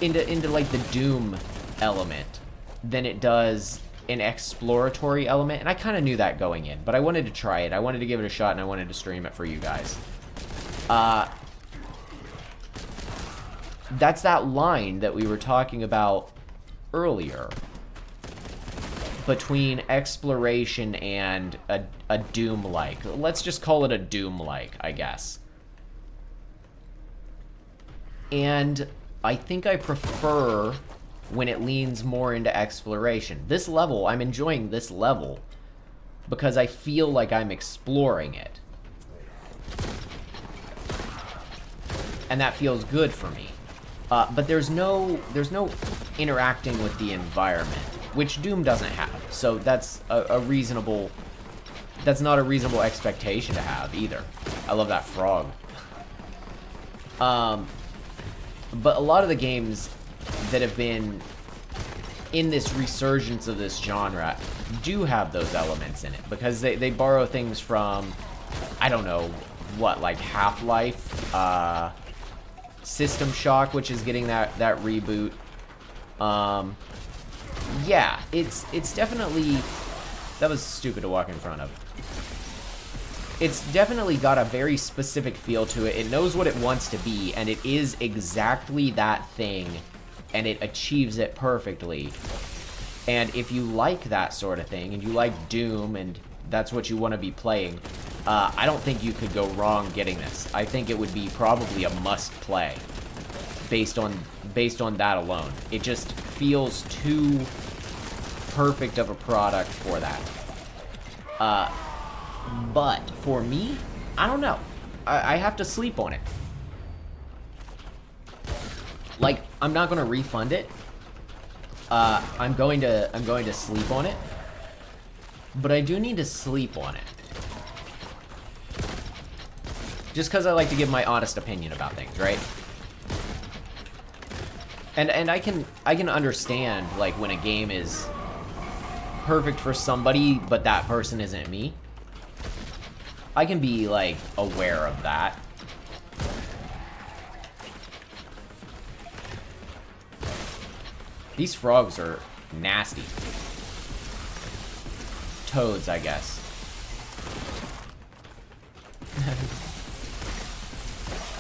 Into like the Doom element than it does an exploratory element. And I kind of knew that going in, but I wanted to try it. I wanted to give it a shot, and I wanted to stream it for you guys. That's that line that we were talking about earlier between exploration and a Doom-like. Let's just call it a Doom-like, I guess. And I think I prefer when it leans more into exploration. This level, I'm enjoying this level because I feel like I'm exploring it. And that feels good for me. But there's no interacting with the environment, which Doom doesn't have. So that's that's not a reasonable expectation to have either. I love that frog. But a lot of the games that have been in this resurgence of this genre do have those elements in it, because they borrow things from, I don't know, what, like Half-Life, System Shock, which is getting that reboot. Yeah, it's definitely... That was stupid to walk in front of. It's definitely got a very specific feel to it. It knows what it wants to be, and it is exactly that thing, and it achieves it perfectly. And if you like that sort of thing, and you like Doom, and that's what you want to be playing, I don't think you could go wrong getting this. I think it would be probably a must-play based on that alone. It just feels too perfect of a product for that. But for me, I don't know. I have to sleep on it. Like, I'm not going to refund it. I'm going to sleep on it. But I do need to sleep on it. Just because I like to give my honest opinion about things, right? And I can understand, like, when a game is perfect for somebody, but that person isn't me. I can be, like, aware of that. These frogs are nasty. Toads, I guess.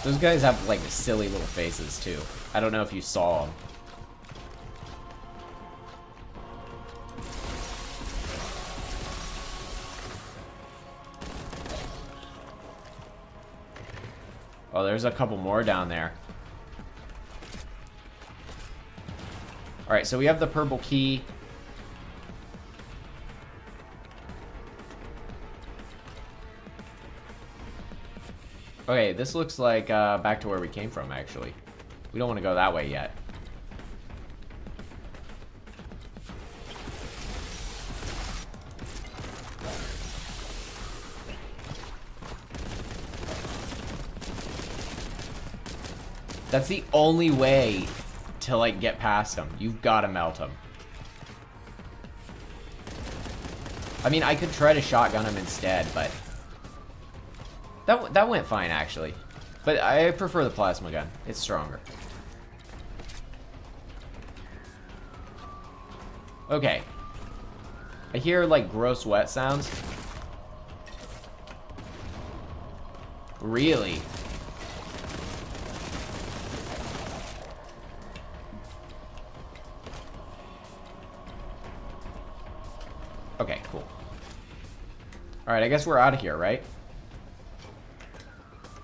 Those guys have, like, silly little faces, too. I don't know if you saw them. Oh, there's a couple more down there. Alright, so we have the purple key. Okay, this looks like back to where we came from, actually. We don't want to go that way yet. That's the only way to, like, get past them. You've got to melt them. I mean, I could try to shotgun him instead, but... That went fine, actually. But I prefer the plasma gun. It's stronger. Okay. I hear, like, gross wet sounds. Really? Okay, cool. Alright, I guess we're out of here, right?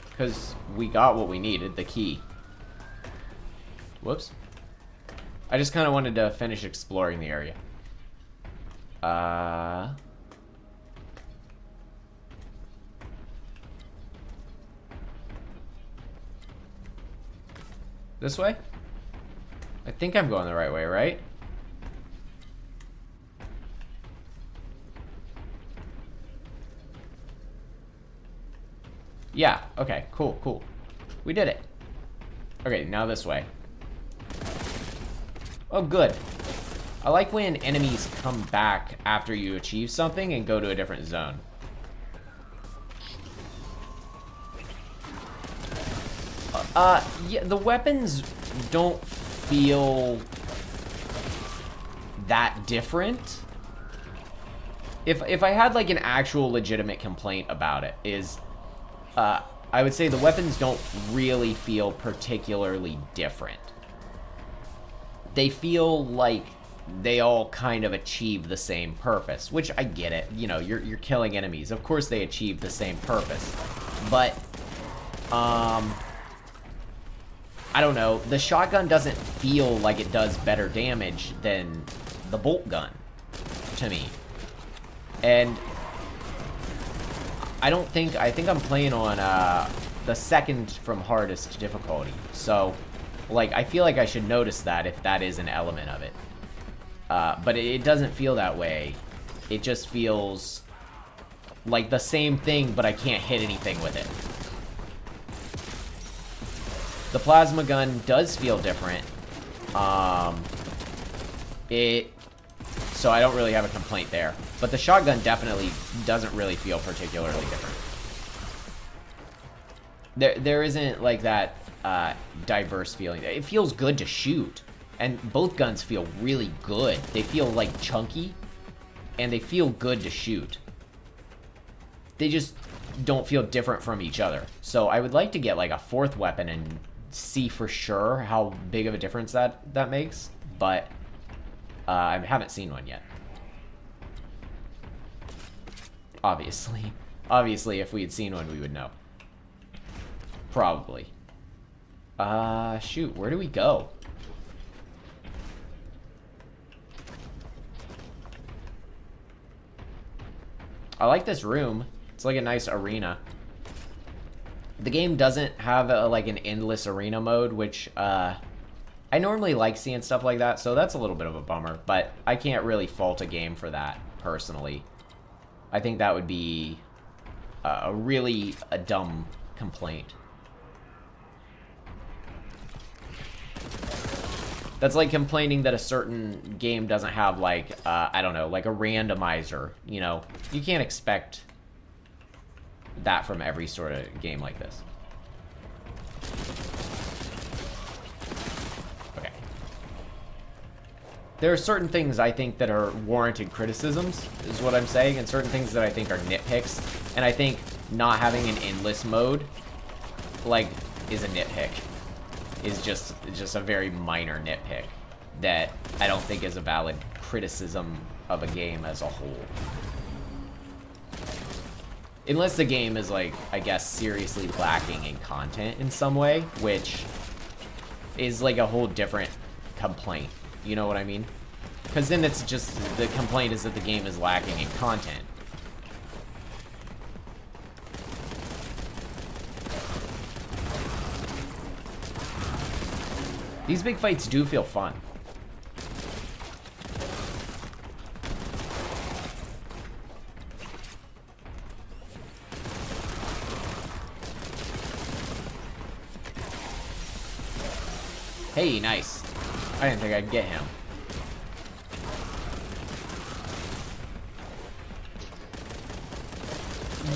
Because we got what we needed, the key. Whoops. I just kind of wanted to finish exploring the area. This way? I think I'm going the right way, right? Yeah, okay, cool, cool. We did it. Okay, now this way. Oh, good. I like when enemies come back after you achieve something and go to a different zone. Yeah, the weapons don't feel that different. If I had, like, an actual legitimate complaint about it, is... I would say the weapons don't really feel particularly different. They feel like they all kind of achieve the same purpose, which I get it. You know, you're killing enemies. Of course they achieve the same purpose. But, I don't know. The shotgun doesn't feel like it does better damage than the bolt gun to me. And... I think I'm playing on the second from hardest difficulty. So, like, I feel like I should notice that if that is an element of it. But it doesn't feel that way. It just feels like the same thing, but I can't hit anything with it. The plasma gun does feel different. So I don't really have a complaint there. But the shotgun definitely doesn't really feel particularly different. There isn't, like, that diverse feeling. It feels good to shoot. And both guns feel really good. They feel, like, chunky. And they feel good to shoot. They just don't feel different from each other. So I would like to get, like, a fourth weapon and see for sure how big of a difference that makes. But... I haven't seen one yet. Obviously. Obviously, if we had seen one, we would know. Probably. Shoot, where do we go? I like this room. It's like a nice arena. The game doesn't have, like, an endless arena mode, which, I normally like seeing stuff like that, so that's a little bit of a bummer, but I can't really fault a game for that, personally. I think that would be a really dumb complaint. That's like complaining that a certain game doesn't have, like, I don't know, like a randomizer, you know? You can't expect that from every sort of game like this. Okay. There are certain things I think that are warranted criticisms, is what I'm saying, and certain things that I think are nitpicks. And I think not having an endless mode, like, is a nitpick. Is just a very minor nitpick that I don't think is a valid criticism of a game as a whole. Unless the game is, like, I guess, seriously lacking in content in some way, which is, like, a whole different complaint. You know what I mean? Because then it's just, the complaint is that the game is lacking in content. These big fights do feel fun. Hey, nice. I didn't think I'd get him.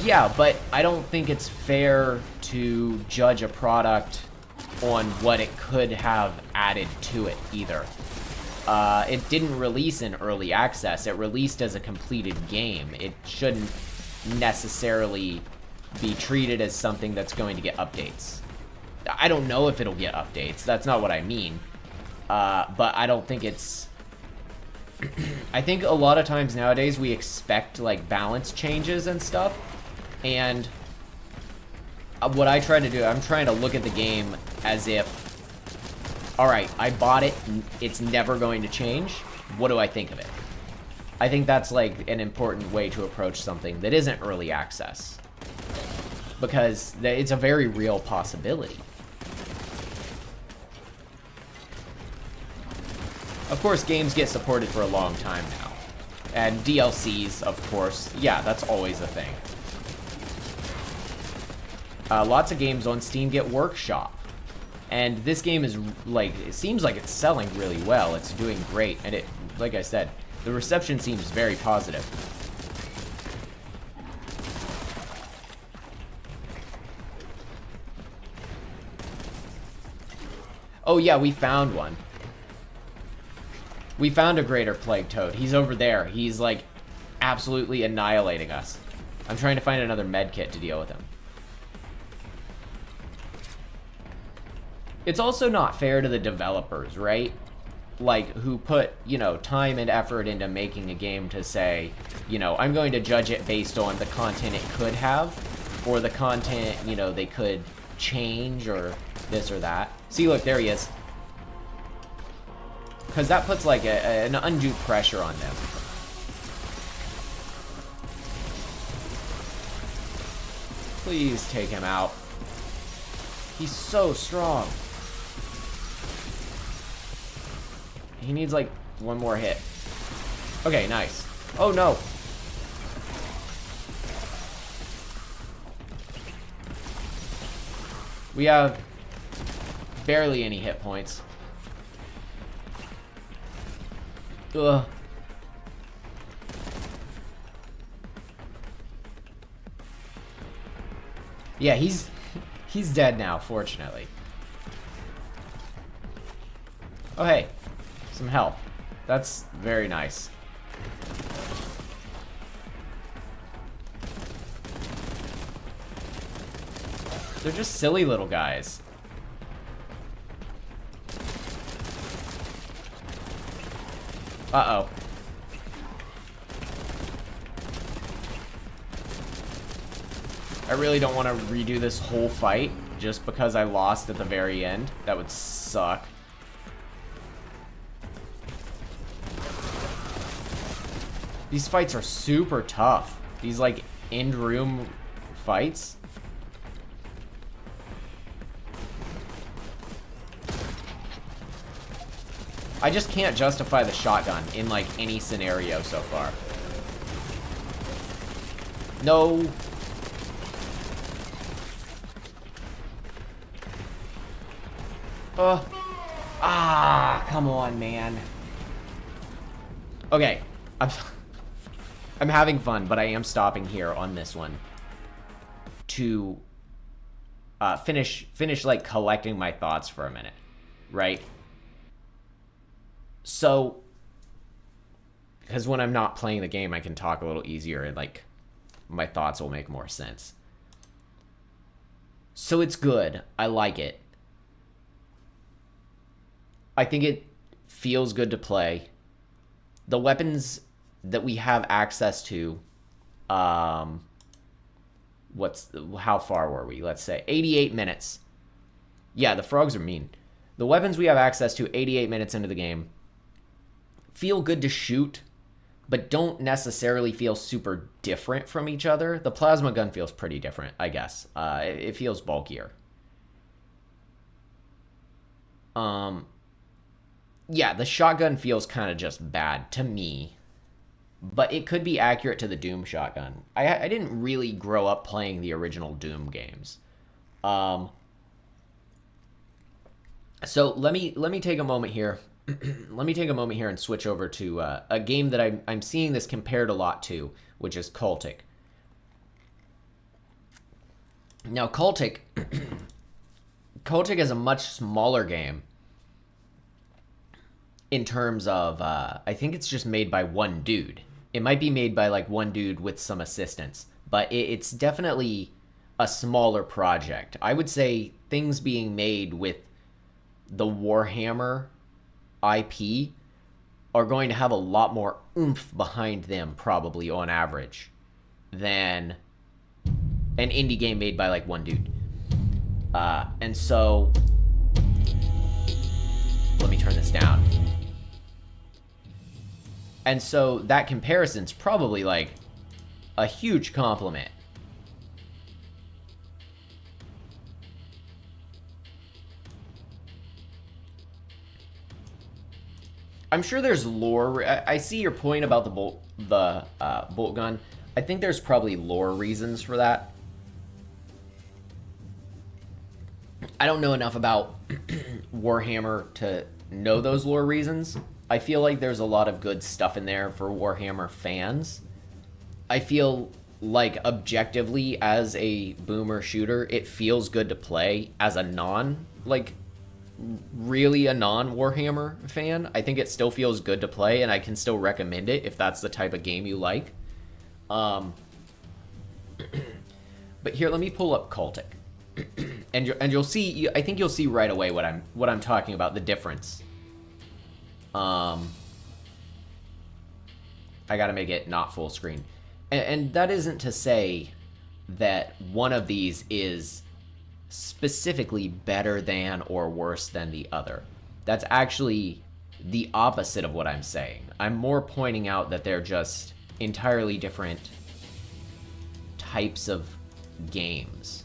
Yeah, but I don't think it's fair to judge a product on what it could have added to it either. It didn't release in early access. It released as a completed game. It shouldn't necessarily be treated as something that's going to get updates. I don't know if it'll get updates. That's not what I mean. But I don't think it's... I think a lot of times nowadays we expect, like, balance changes and stuff. And what I try to do, I'm trying to look at the game as if, alright, I bought it, it's never going to change. What do I think of it? I think that's, like, an important way to approach something that isn't early access. Because it's a very real possibility. Of course, games get supported for a long time now. And DLCs, of course, yeah, that's always a thing. Lots of games on Steam get workshop. And this game is, like, it seems like it's selling really well. It's doing great. And it, like I said, the reception seems very positive. Oh yeah, we found one. We found a greater plague toad. He's over there. He's, like, absolutely annihilating us. I'm trying to find another med kit to deal with him. It's also not fair to the developers, right? Like, who put, you know, time and effort into making a game to say, you know, I'm going to judge it based on the content it could have, or the content, you know, they could change, or this or that. See, look, there he is. Because that puts, like, an undue pressure on them. Please take him out. He's so strong. He needs, like, one more hit. Okay, nice. Oh, no. We have barely any hit points. Ugh. Yeah, he's dead now, fortunately. Oh, hey. Some health. That's very nice. They're just silly little guys. Uh-oh. I really don't want to redo this whole fight just because I lost at the very end. That would suck. These fights are super tough. These, like, end-room fights. I just can't justify the shotgun in, like, any scenario so far. No. Ah, come on, man. Okay, I'm having fun, but I am stopping here on this one to finish like collecting my thoughts for a minute, right? So, because when I'm not playing the game, I can talk a little easier and like my thoughts will make more sense. So it's good. I like it. I think it feels good to play. The weapons that we have access to, how far were we? Let's say 88 minutes. Yeah, the frogs are mean. The weapons we have access to 88 minutes into the game feel good to shoot, but don't necessarily feel super different from each other. The plasma gun feels pretty different, I guess. It feels bulkier. Yeah, the shotgun feels kind of just bad to me, but it could be accurate to the Doom shotgun. I didn't really grow up playing the original Doom games. So let me take a moment here. Let me take a moment here and switch over to a game that I'm seeing this compared a lot to, which is Cultic. Now, Cultic is a much smaller game in terms of, I think it's just made by one dude. It might be made by like one dude with some assistance, but it's definitely a smaller project. I would say things being made with the Warhammer IP are going to have a lot more oomph behind them, probably on average, than an indie game made by like one dude. And so, let me turn this down. And so that comparison's probably like a huge compliment. I'm sure there's lore. I see your point about the bolt gun. I think there's probably lore reasons for that. I don't know enough about Warhammer to know those lore reasons. I feel like there's a lot of good stuff in there for Warhammer fans. I feel like objectively as a boomer shooter, it feels good to play as a really a non-Warhammer fan. I think it still feels good to play, and I can still recommend it if that's the type of game you like. But here, let me pull up Cultic, and you'll see. I think you'll see right away what I'm talking about, the difference. I gotta make it not full screen, and that isn't to say that one of these is specifically better than or worse than the other. That's actually the opposite of what I'm saying. I'm more pointing out that they're just entirely different types of games.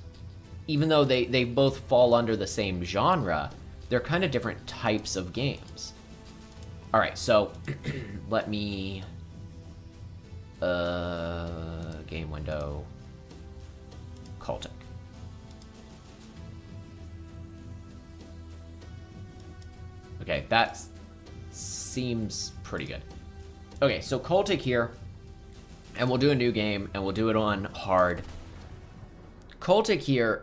Even though they both fall under the same genre, they're kind of different types of games. All right, so let me game window, Cultic. Okay, that seems pretty good. Okay, so Cultic here, and we'll do a new game, and we'll do it on hard. Cultic here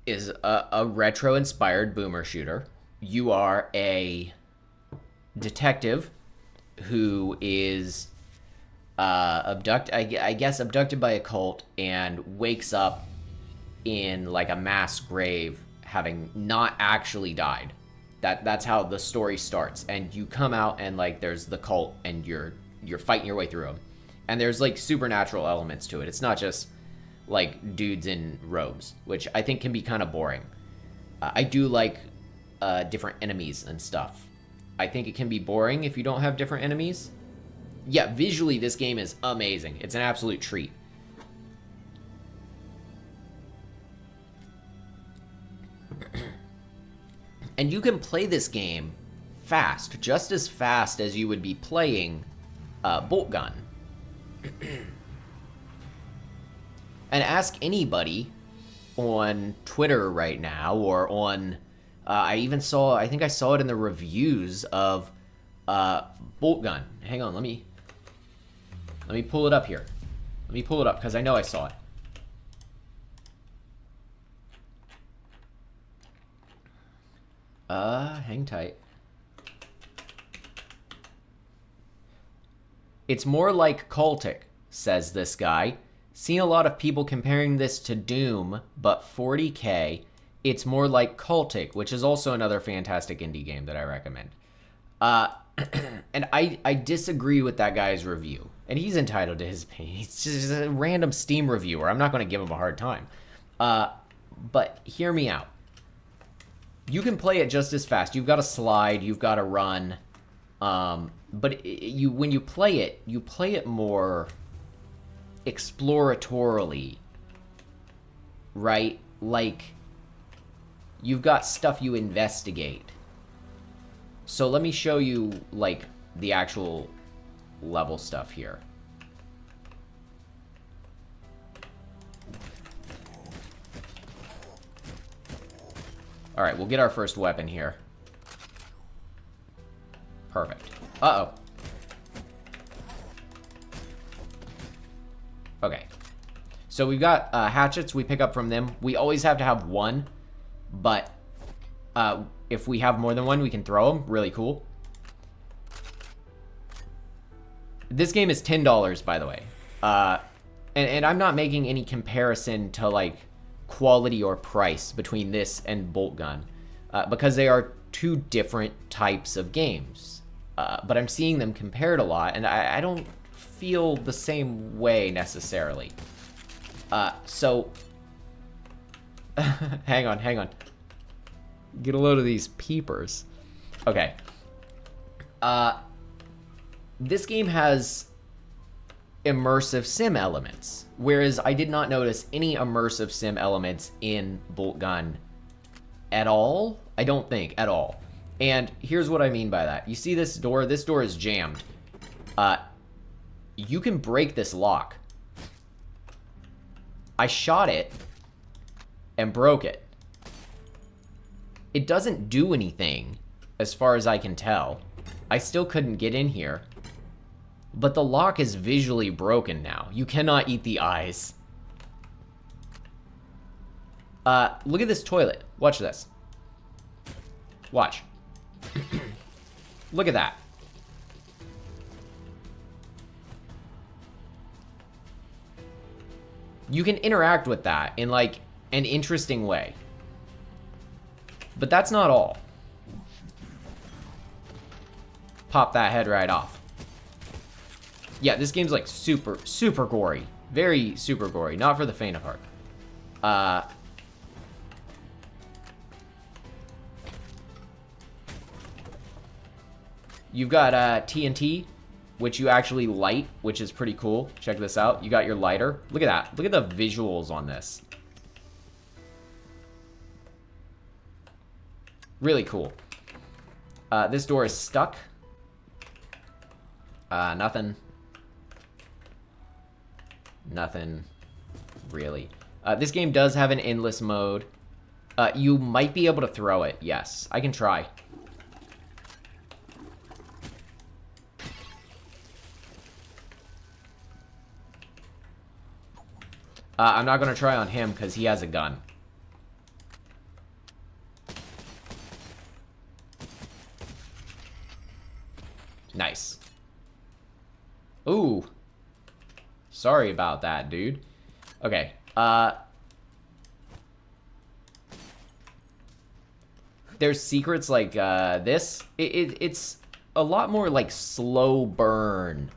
is a retro-inspired boomer shooter. You are a detective who is abducted by a cult and wakes up in like a mass grave, having not actually died. That's how the story starts, and you come out and like there's the cult and you're fighting your way through them, and there's like supernatural elements to it. It's not just like dudes in robes, which I think can be kind of boring. I do like different enemies and stuff. I think it can be boring if you don't have different enemies. Yeah, visually this game is amazing. It's an absolute treat. And you can play this game fast, just as fast as you would be playing BOLTGUN. And ask anybody on Twitter right now, or on I think I saw it in the reviews of BOLTGUN. Hang on, let me pull it up here. Let me pull it up, because I know I saw it. Hang tight. It's more like cultic, says this guy. Seen a lot of people comparing this to Doom, but 40K. It's more like cultic, which is also another fantastic indie game that I recommend. And I disagree with that guy's review. And he's entitled to his opinion. He's just a random Steam reviewer. I'm not going to give him a hard time. But hear me out. You can play it just as fast. You've got to slide. You've got to run. But when you play it more exploratorily, right? Like, you've got stuff you investigate. So let me show you, like, the actual level stuff here. All right, we'll get our first weapon here. Perfect. Uh-oh. Okay. So we've got hatchets we pick up from them. We always have to have one, but if we have more than one, we can throw them. Really cool. This game is $10, by the way. And I'm not making any comparison to, like, quality or price between this and BOLTGUN, because they are two different types of games. But I'm seeing them compared a lot, and I don't feel the same way necessarily. So hang on. Get a load of these peepers. Okay. This game has immersive sim elements, whereas I did not notice any immersive sim elements in BOLTGUN at all. I don't think at all. And here's what I mean by that. You see this door? This door is jammed. You can break this lock. I shot it and broke it. It doesn't do anything, as far as I can tell. I still couldn't get in here. But the lock is visually broken now. You cannot eat the eyes. Look at this toilet. Watch this. Watch. Look at that. You can interact with that in, like, an interesting way. But that's not all. Pop that head right off. Yeah, this game's, like, super gory. Very super gory. Not for the faint of heart. You've got TNT, which you actually light, which is pretty cool. Check this out. You got your lighter. Look at that. Look at the visuals on this. Really cool. This door is stuck. Nothing. Nothing. Really. This game does have an endless mode. You might be able to throw it. Yes. I can try. I'm not going to try on him because he has a gun. Nice. Ooh. Sorry about that, dude. Okay. There's secrets like this. It's a lot more like slow burn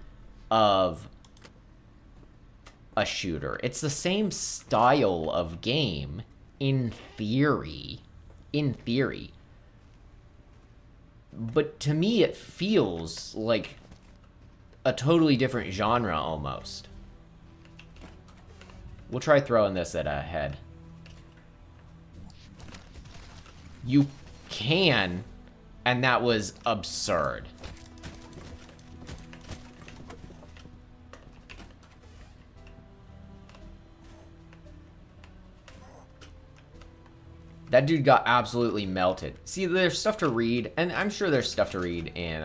of a shooter. It's the same style of game in theory. But to me, it feels like a totally different genre almost. We'll try throwing this at a head. You can, and that was absurd. That dude got absolutely melted. See, there's stuff to read, and I'm sure there's stuff to read in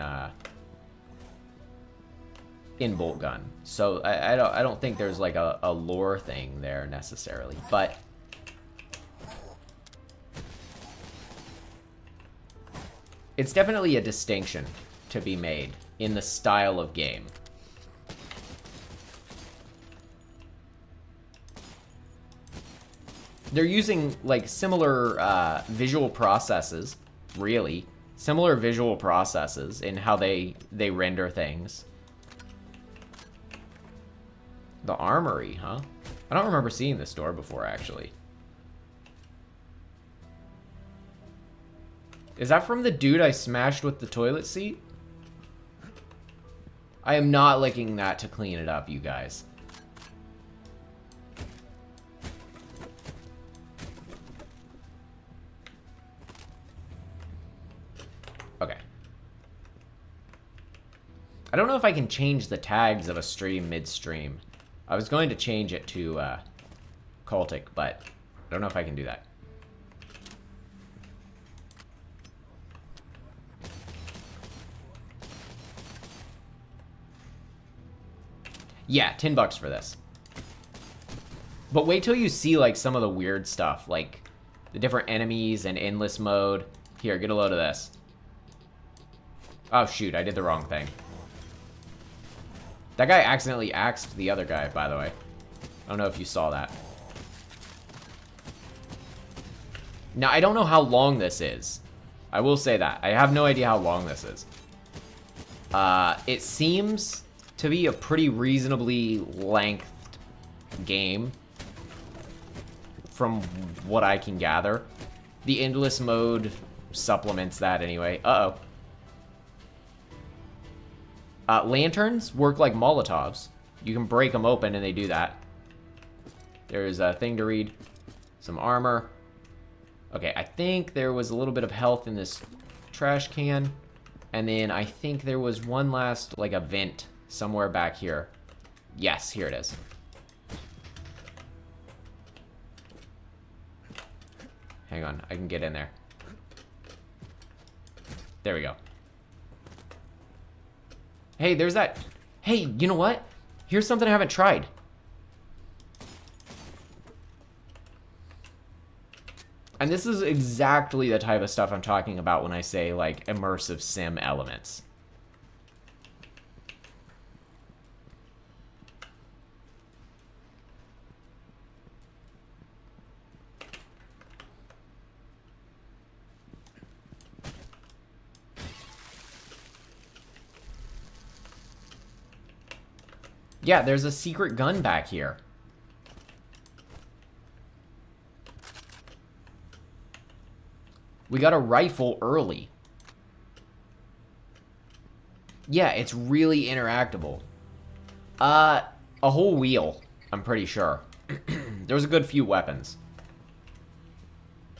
Bolt Gun. So I don't think there's like a lore thing there necessarily, but it's definitely a distinction to be made in the style of game. They're using like similar visual processes, really. Similar visual processes in how they render things. The Armory, huh? I don't remember seeing this door before, actually. Is that from the dude I smashed with the toilet seat? I am not licking that to clean it up, you guys. Okay. I don't know if I can change the tags of a stream mid-stream. I was going to change it to cultic, but I don't know if I can do that. Yeah, $10 for this. But wait till you see like some of the weird stuff, like the different enemies and endless mode. Here, get a load of this. Oh shoot, I did the wrong thing. That guy accidentally axed the other guy, by the way. I don't know if you saw that. Now, I don't know how long this is. I will say that. I have no idea how long this is. It seems to be a pretty reasonably lengthed game, from what I can gather. The endless mode supplements that anyway. Uh-oh. Lanterns work like Molotovs. You can break them open and they do that. There's a thing to read. Some armor. Okay, I think there was a little bit of health in this trash can. And then I think there was one last, like, a vent somewhere back here. Yes, here it is. Hang on, I can get in there. There we go. Hey, there's that. Hey, you know what? Here's something I haven't tried. And this is exactly the type of stuff I'm talking about when I say, like, immersive sim elements. Yeah, there's a secret gun back here. We got a rifle early. Yeah, it's really interactable. A whole wheel, I'm pretty sure. There's a good few weapons.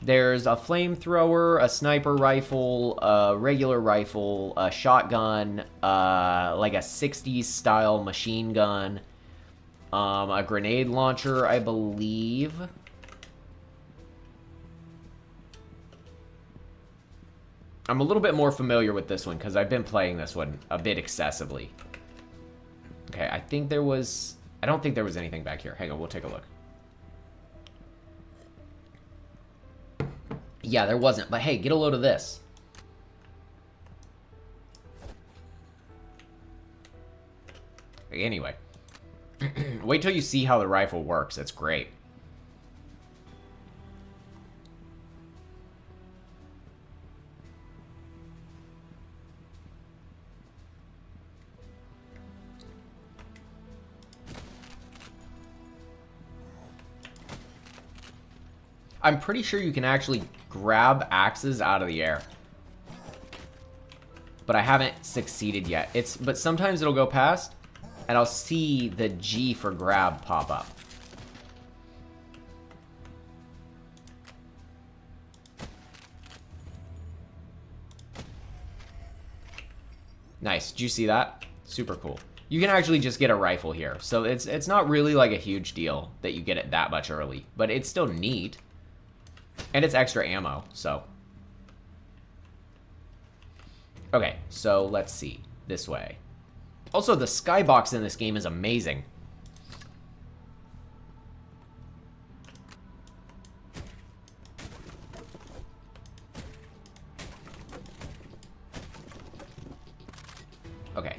There's a flamethrower, a sniper rifle, a regular rifle, a shotgun, like a 60s style machine gun, a grenade launcher, I believe. I'm a little bit more familiar with this one because I've been playing this one a bit excessively. Okay, I think there was... I don't think there was anything back here. Hang on, we'll take a look. Yeah, there wasn't, but hey, get a load of this. Anyway. Wait till you see how the rifle works. It's great. I'm pretty sure you can actually grab axes out of the air. But I haven't succeeded yet. But sometimes it'll go past, and I'll see the G for grab pop up. Nice. Did you see that? Super cool. You can actually just get a rifle here. So it's not really like a huge deal that you get it that much early. But it's still neat. And it's extra ammo, so. Okay, so let's see. This way. Also, the skybox in this game is amazing. Okay.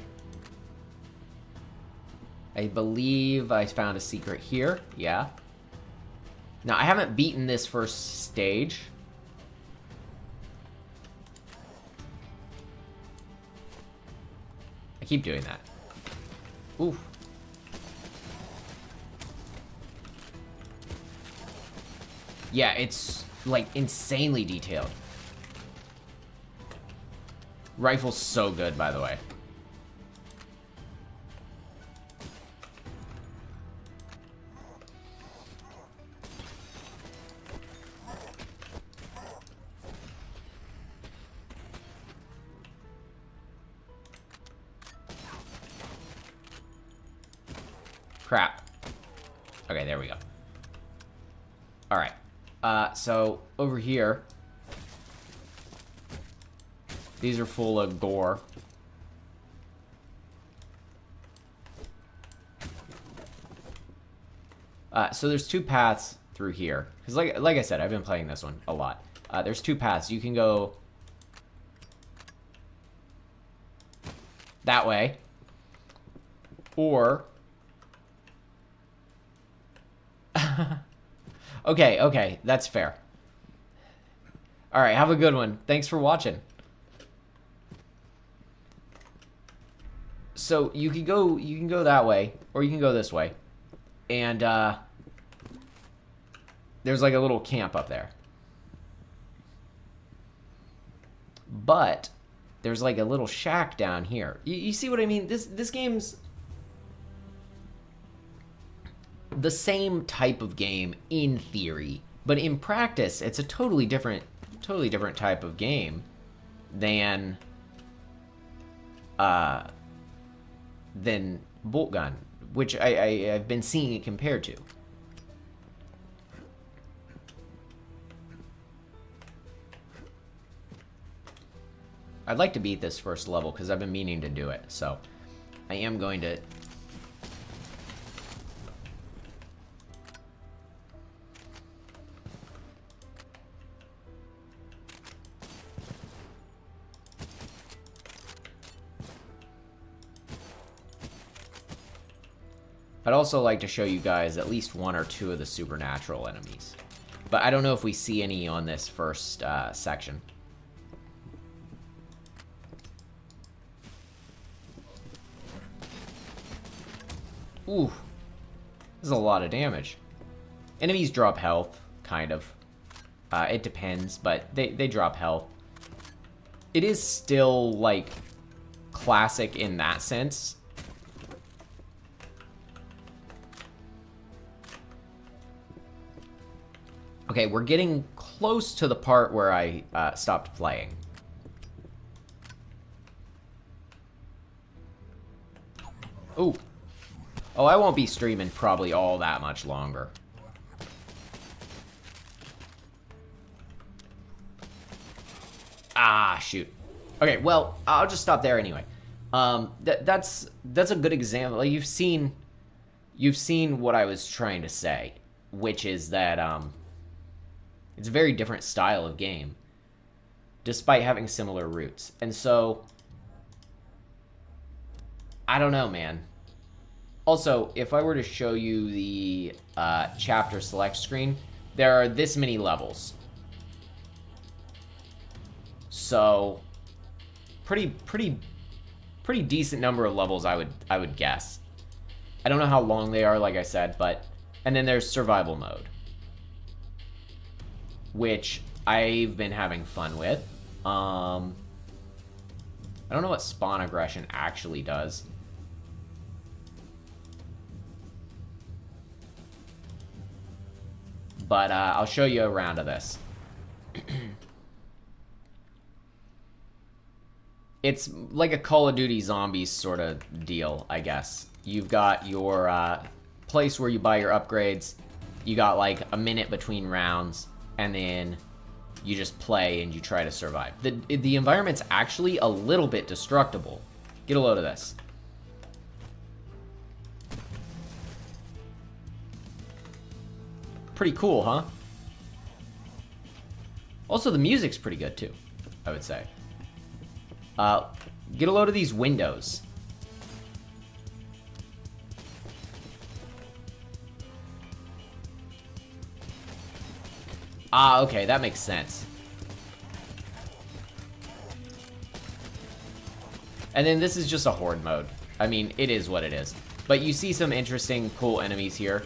I believe I found a secret here. Yeah. Now, I haven't beaten this first stage. I keep doing that. Ooh. Yeah, it's, like, insanely detailed. Rifle's so good, by the way. Crap. Okay, there we go. Alright. So, over here... These are full of gore. So there's two paths through here. Because like I said, I've been playing this one a lot. There's two paths. You can go... that way. Or... Okay, that's fair. Alright, have a good one. Thanks for watching. So you can go that way, or you can go this way. And there's like a little camp up there. But there's like a little shack down here. You see what I mean? This game's the same type of game in theory, but in practice, it's a totally different type of game than BOLTGUN, which I've been seeing it compared to. I'd like to beat this first level because I've been meaning to do it, so I am going to. I'd also like to show you guys at least one or two of the supernatural enemies. But I don't know if we see any on this first section. Ooh. This is a lot of damage. Enemies drop health, kind of. It depends, but they drop health. It is still, like, classic in that sense. Okay, we're getting close to the part where I stopped playing. Ooh. Oh, I won't be streaming probably all that much longer. Ah, shoot. Okay, well, I'll just stop there anyway. That's a good example. Like, you've seen what I was trying to say, which is that it's a very different style of game, despite having similar roots. And so, I don't know, man. Also, if I were to show you the chapter select screen, there are this many levels. So, pretty decent number of levels, I would guess. I don't know how long they are, like I said, but and then there's survival mode, which I've been having fun with. I don't know what spawn aggression actually does. But I'll show you a round of this. It's like a Call of Duty Zombies sort of deal, I guess. You've got your place where you buy your upgrades. You got like a minute between rounds. and then you just play and you try to survive. The environment's actually a little bit destructible. Get a load of this. Pretty cool, huh? Also, the music's pretty good, too, I would say. Get a load of these windows. Ah, okay, that makes sense. And then this is just a horde mode. I mean, it is what it is. But you see some interesting, cool enemies here.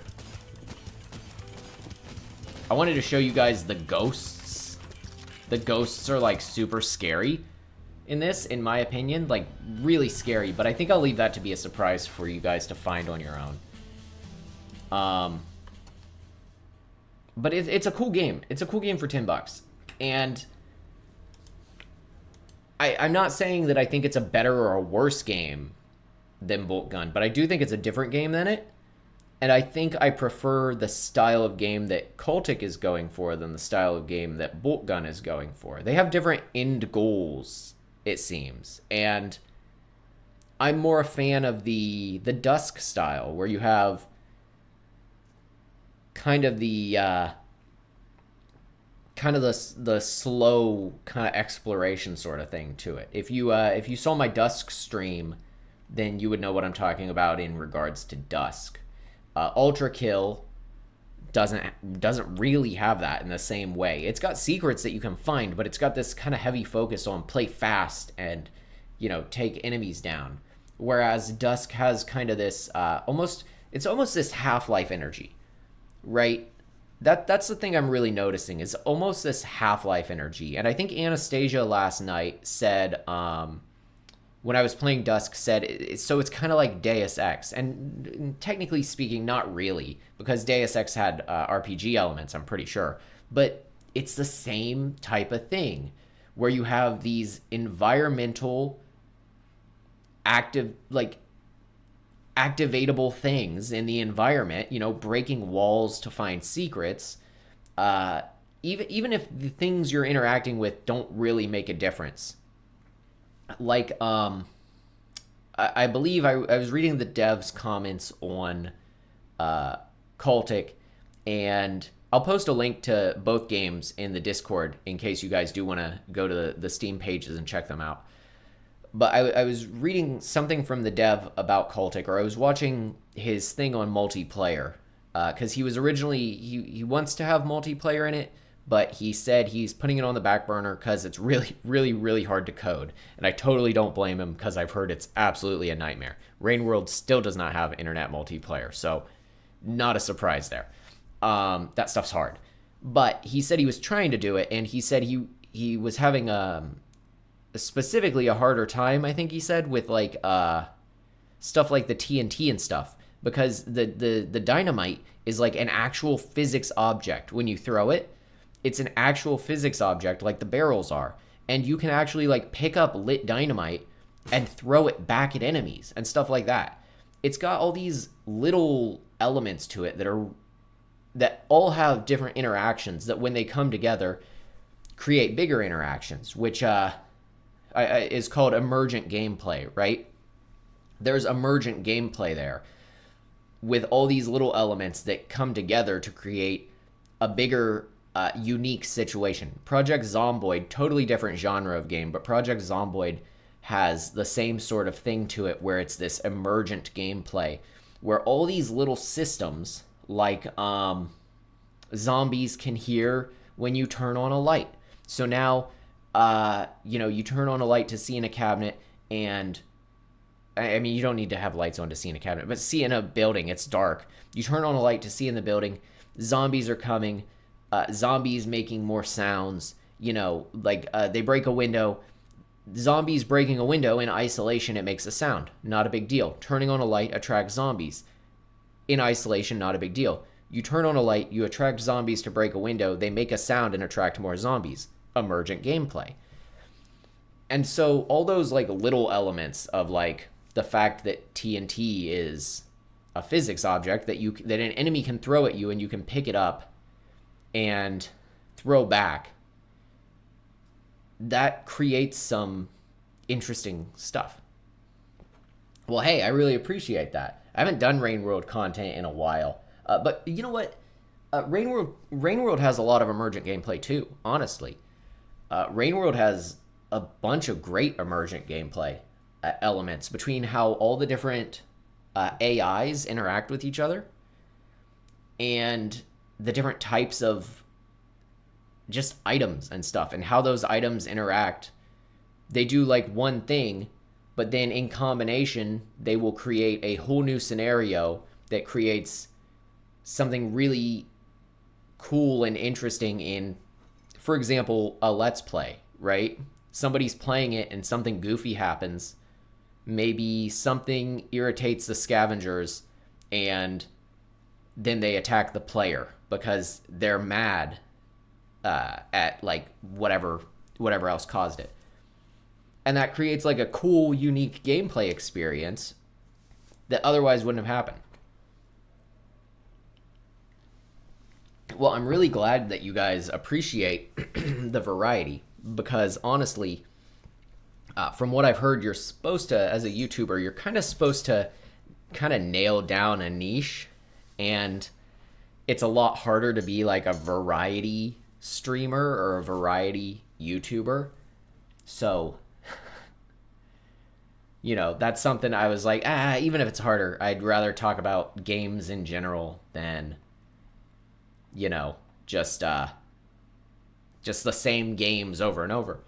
I wanted to show you guys the ghosts. The ghosts are, like, super scary in this, in my opinion. Like, really scary. But I think I'll leave that to be a surprise for you guys to find on your own. But it's a cool game. It's a cool game for $10. And I'm not saying that I think it's a better or a worse game than BOLTGUN, but I do think it's a different game than it. And I think I prefer the style of game that Cultic is going for than the style of game that BOLTGUN is going for. They have different end goals, it seems. And I'm more a fan of the Dusk style, where you have kind of the slow kind of exploration sort of thing to it. If you saw my Dusk stream, then you would know what I'm talking about in regards to Dusk. Ultra Kill doesn't really have that in the same way. It's got secrets that you can find, but it's got this kind of heavy focus on play fast and, you know, take enemies down. Whereas Dusk has kind of this almost this Half-Life energy, right? That's the thing I'm really noticing, is almost this Half-Life energy. And I think Anastasia last night said, when I was playing Dusk, said, so it's kind of like Deus Ex. And technically speaking, not really, because Deus Ex had RPG elements, I'm pretty sure. But it's the same type of thing, where you have these environmental activatable things in the environment, you know, breaking walls to find secrets, even if the things you're interacting with don't really make a difference. Like, I believe I was reading the devs' comments on Cultic, and I'll post a link to both games in the Discord in case you guys do want to go to the Steam pages and check them out. But I was reading something from the dev about Cultic, or I was watching his thing on multiplayer, because he was originally, he wants to have multiplayer in it, but he said he's putting it on the back burner because it's really, really, really hard to code. And I totally don't blame him, because I've heard it's absolutely a nightmare. Rain World still does not have internet multiplayer, so not a surprise there. That stuff's hard. But he said he was trying to do it, and he said he was having specifically a harder time, I think he said, with like stuff like the TNT and stuff, because the dynamite is like an actual physics object. When you throw it, it's an actual physics object like the barrels are, and you can actually like pick up lit dynamite and throw it back at enemies and stuff like that. It's got all these little elements to it that all have different interactions that, when they come together, create bigger interactions, which is called emergent gameplay, right? There's emergent gameplay there with all these little elements that come together to create a bigger, unique situation. Project Zomboid, totally different genre of game, but Project Zomboid has the same sort of thing to it, where it's this emergent gameplay, where all these little systems, like zombies can hear when you turn on a light. So now, you turn on a light to see in a cabinet, and I mean, you don't need to have lights on to see in a cabinet, but see in a building, it's dark. You turn on a light to see in the building, zombies are coming, zombies making more sounds, they break a window. Zombies breaking a window in isolation, it makes a sound. Not a big deal. Turning on a light attracts zombies. In isolation, not a big deal. You turn on a light, you attract zombies to break a window, they make a sound and attract more zombies. Emergent gameplay. And so all those like little elements of like the fact that TNT is a physics object that an enemy can throw at you and you can pick it up and throw back, that creates some interesting stuff. Well, hey, I really appreciate that. I haven't done Rain World content in a while. But you know what? Rain World has a lot of emergent gameplay too, honestly. Rain World has a bunch of great emergent gameplay elements between how all the different AIs interact with each other and the different types of just items and stuff and how those items interact. They do like one thing, but then in combination, they will create a whole new scenario that creates something really cool and interesting in, for example, a Let's Play, right? Somebody's playing it and something goofy happens. Maybe something irritates the scavengers and then they attack the player because they're mad at like whatever else caused it. And that creates like a cool, unique gameplay experience that otherwise wouldn't have happened. Well, I'm really glad that you guys appreciate the variety because honestly, from what I've heard, you're supposed to, as a YouTuber, you're kind of supposed to kind of nail down a niche, and it's a lot harder to be like a variety streamer or a variety YouTuber. So, you know, that's something I was like, even if it's harder, I'd rather talk about games in general than, you know, just the same games over and over.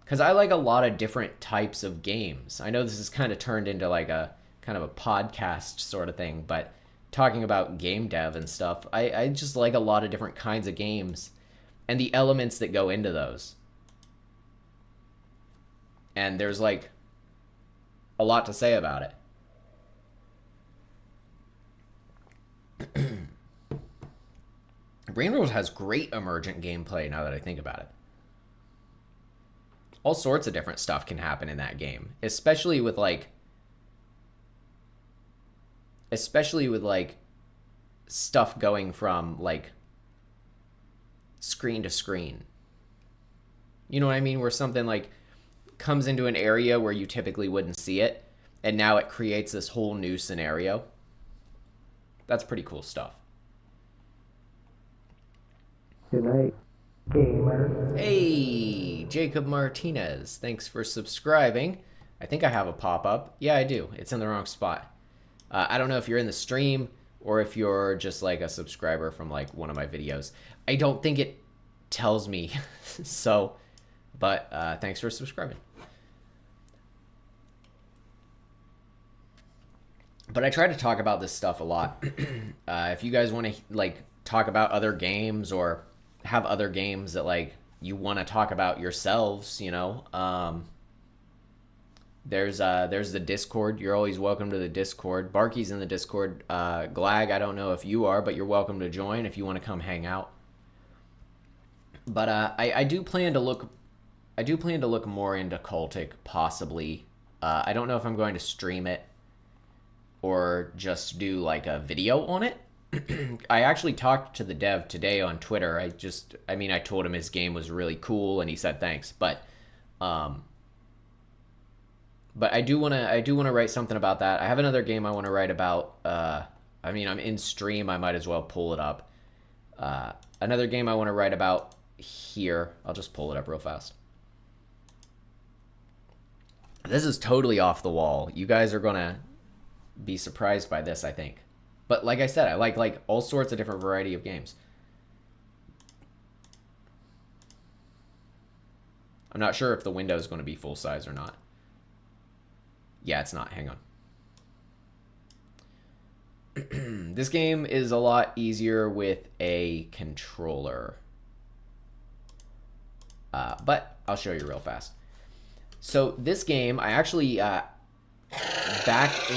Because I like a lot of different types of games. I know this is kind of turned into like a kind of a podcast sort of thing, but talking about game dev and stuff, I just like a lot of different kinds of games and the elements that go into those. And there's like a lot to say about it. Rain World has great emergent gameplay now that I think about it. All sorts of different stuff can happen in that game, especially with like stuff going from like screen to screen. You know what I mean? Where something like comes into an area where you typically wouldn't see it, and now it creates this whole new scenario. That's pretty cool stuff. Good night, gamer. Hey, Jacob Martinez. Thanks for subscribing. I think I have a pop-up. Yeah, I do. It's in the wrong spot. I don't know if you're in the stream or if you're just like a subscriber from like one of my videos. I don't think it tells me. So, but thanks for subscribing. But I try to talk about this stuff a lot. If you guys want to like talk about other games or have other games that like you want to talk about yourselves, you know, there's the Discord. You're always welcome to the Discord. Barky's in the Discord. Glag, I don't know if you are, but you're welcome to join if you want to come hang out. But I do plan to look more into Cultic, possibly. I don't know if I'm going to stream it or just do like a video on it. I actually talked to the dev today on Twitter. I told him his game was really cool and he said thanks. But I do want to write something about that. I have another game I want to write about. I'm in stream. I might as well pull it up. Another game I want to write about here. I'll just pull it up real fast. This is totally off the wall. You guys are going to be surprised by this, I think. But like I said, I like all sorts of different variety of games. I'm not sure if the window is going to be full size or not. Yeah, it's not. Hang on. This game is a lot easier with a controller. But I'll show you real fast. So this game, I actually, back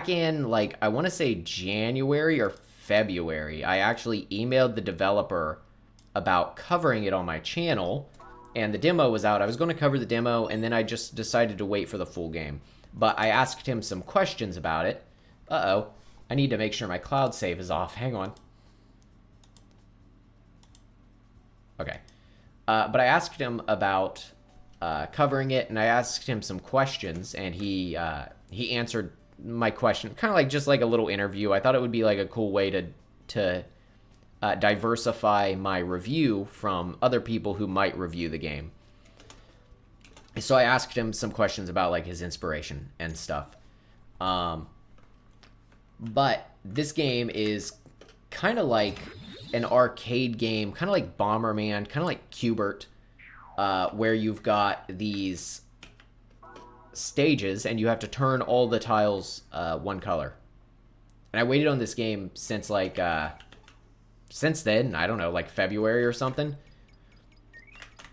in, like, I want to say January or February, I actually emailed the developer about covering it on my channel, and the demo was out. I was going to cover the demo, and then I just decided to wait for the full game. But I asked him some questions about it. Uh-oh. I need to make sure my cloud save is off. Hang on. Okay. But I asked him about covering it, and I asked him some questions, and he answered my question, kind of like just like a little interview. I thought it would be like a cool way to diversify my review from other people who might review the game. So I asked him some questions about like his inspiration and stuff. But this game is kind of like an arcade game, kind of like Bomberman, kind of like Q*bert, where you've got these stages and you have to turn all the tiles one color. And I waited on this game since like since then, I don't know, like February or something.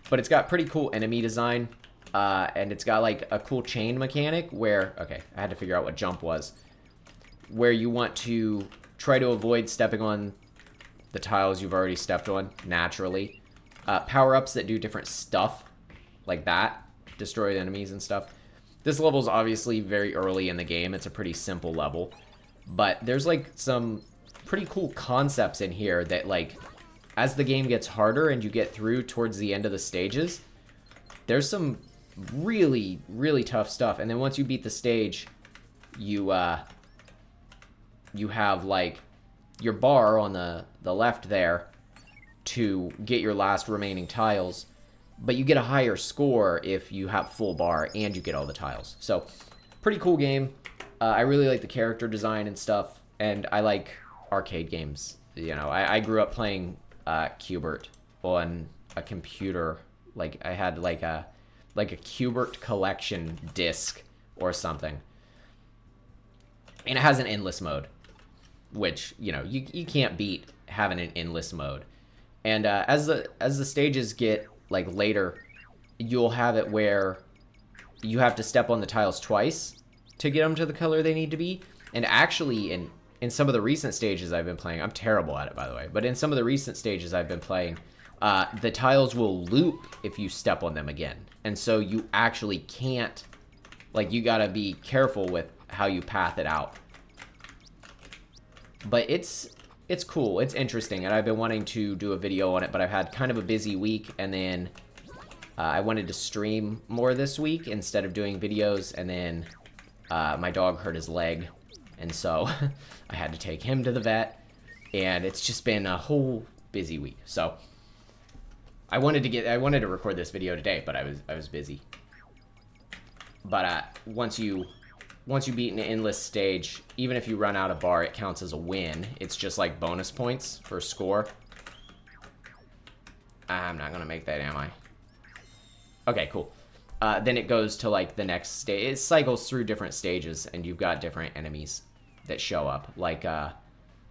But it's got pretty cool enemy design, and it's got like a cool chain mechanic where, okay, I had to figure out what jump was, where you want to try to avoid stepping on the tiles you've already stepped on naturally. Power-ups that do different stuff like that, destroy enemies and stuff. This level is obviously very early in the game. It's a pretty simple level, but there's like some pretty cool concepts in here that, like, as the game gets harder and you get through towards the end of the stages, there's some really, really tough stuff. And then once you beat the stage, you have like your bar on the left there to get your last remaining tiles, but you get a higher score if you have full bar and you get all the tiles. So pretty cool game. I really like the character design and stuff, and I like arcade games. You know, I grew up playing Q*bert on a computer. Like I had like a Q*bert collection disc or something, and it has an endless mode, which, you know, you can't beat having an endless mode. And as the stages get like later, you'll have it where you have to step on the tiles twice to get them to the color they need to be. And actually, in some of the recent stages I've been playing, I'm terrible at it, by the way, but in some of the recent stages I've been playing, the tiles will loop if you step on them again. And so you actually can't, like, you gotta be careful with how you path it out. But it's cool, it's interesting, and I've been wanting to do a video on it, but I've had kind of a busy week, and then I wanted to stream more this week instead of doing videos, and then my dog hurt his leg, and so I had to take him to the vet, and it's just been a whole busy week. So I wanted to record this video today, but I was busy. But once you beat an endless stage, even if you run out of bar, it counts as a win. It's just like bonus points for score. I'm not gonna make that, am I? Okay, cool. Then it goes to like the next stage. It cycles through different stages, and you've got different enemies that show up, like a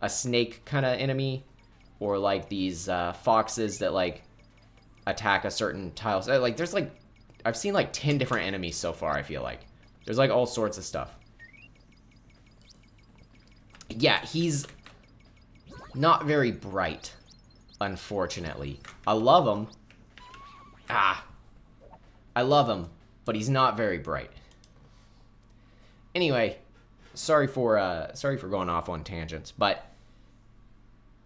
snake kind of enemy, or like these foxes that like attack a certain tile. Like there's like, I've seen like 10 different enemies so far, I feel like. There's like all sorts of stuff. Yeah, he's not very bright, unfortunately. I love him. I love him, but he's not very bright. Anyway, sorry for going off on tangents, but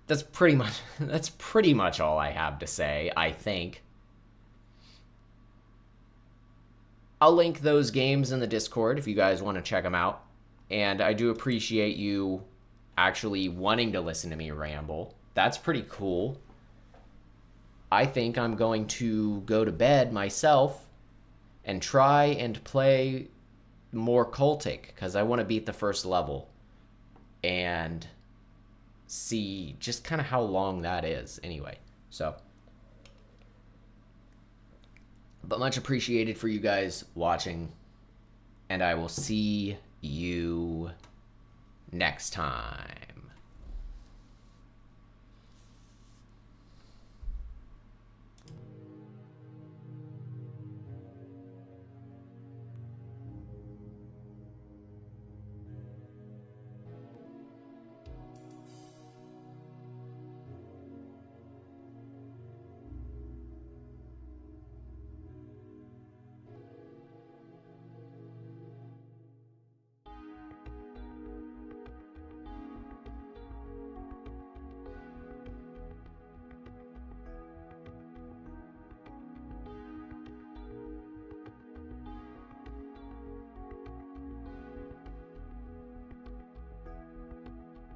that's pretty much all I have to say, I think. I'll link those games in the Discord if you guys want to check them out. And I do appreciate you actually wanting to listen to me ramble. That's pretty cool. I think I'm going to go to bed myself and try and play more cultic, because I want to beat the first level and see just kind of how long that is anyway. So, but much appreciated for you guys watching, and I will see you next time.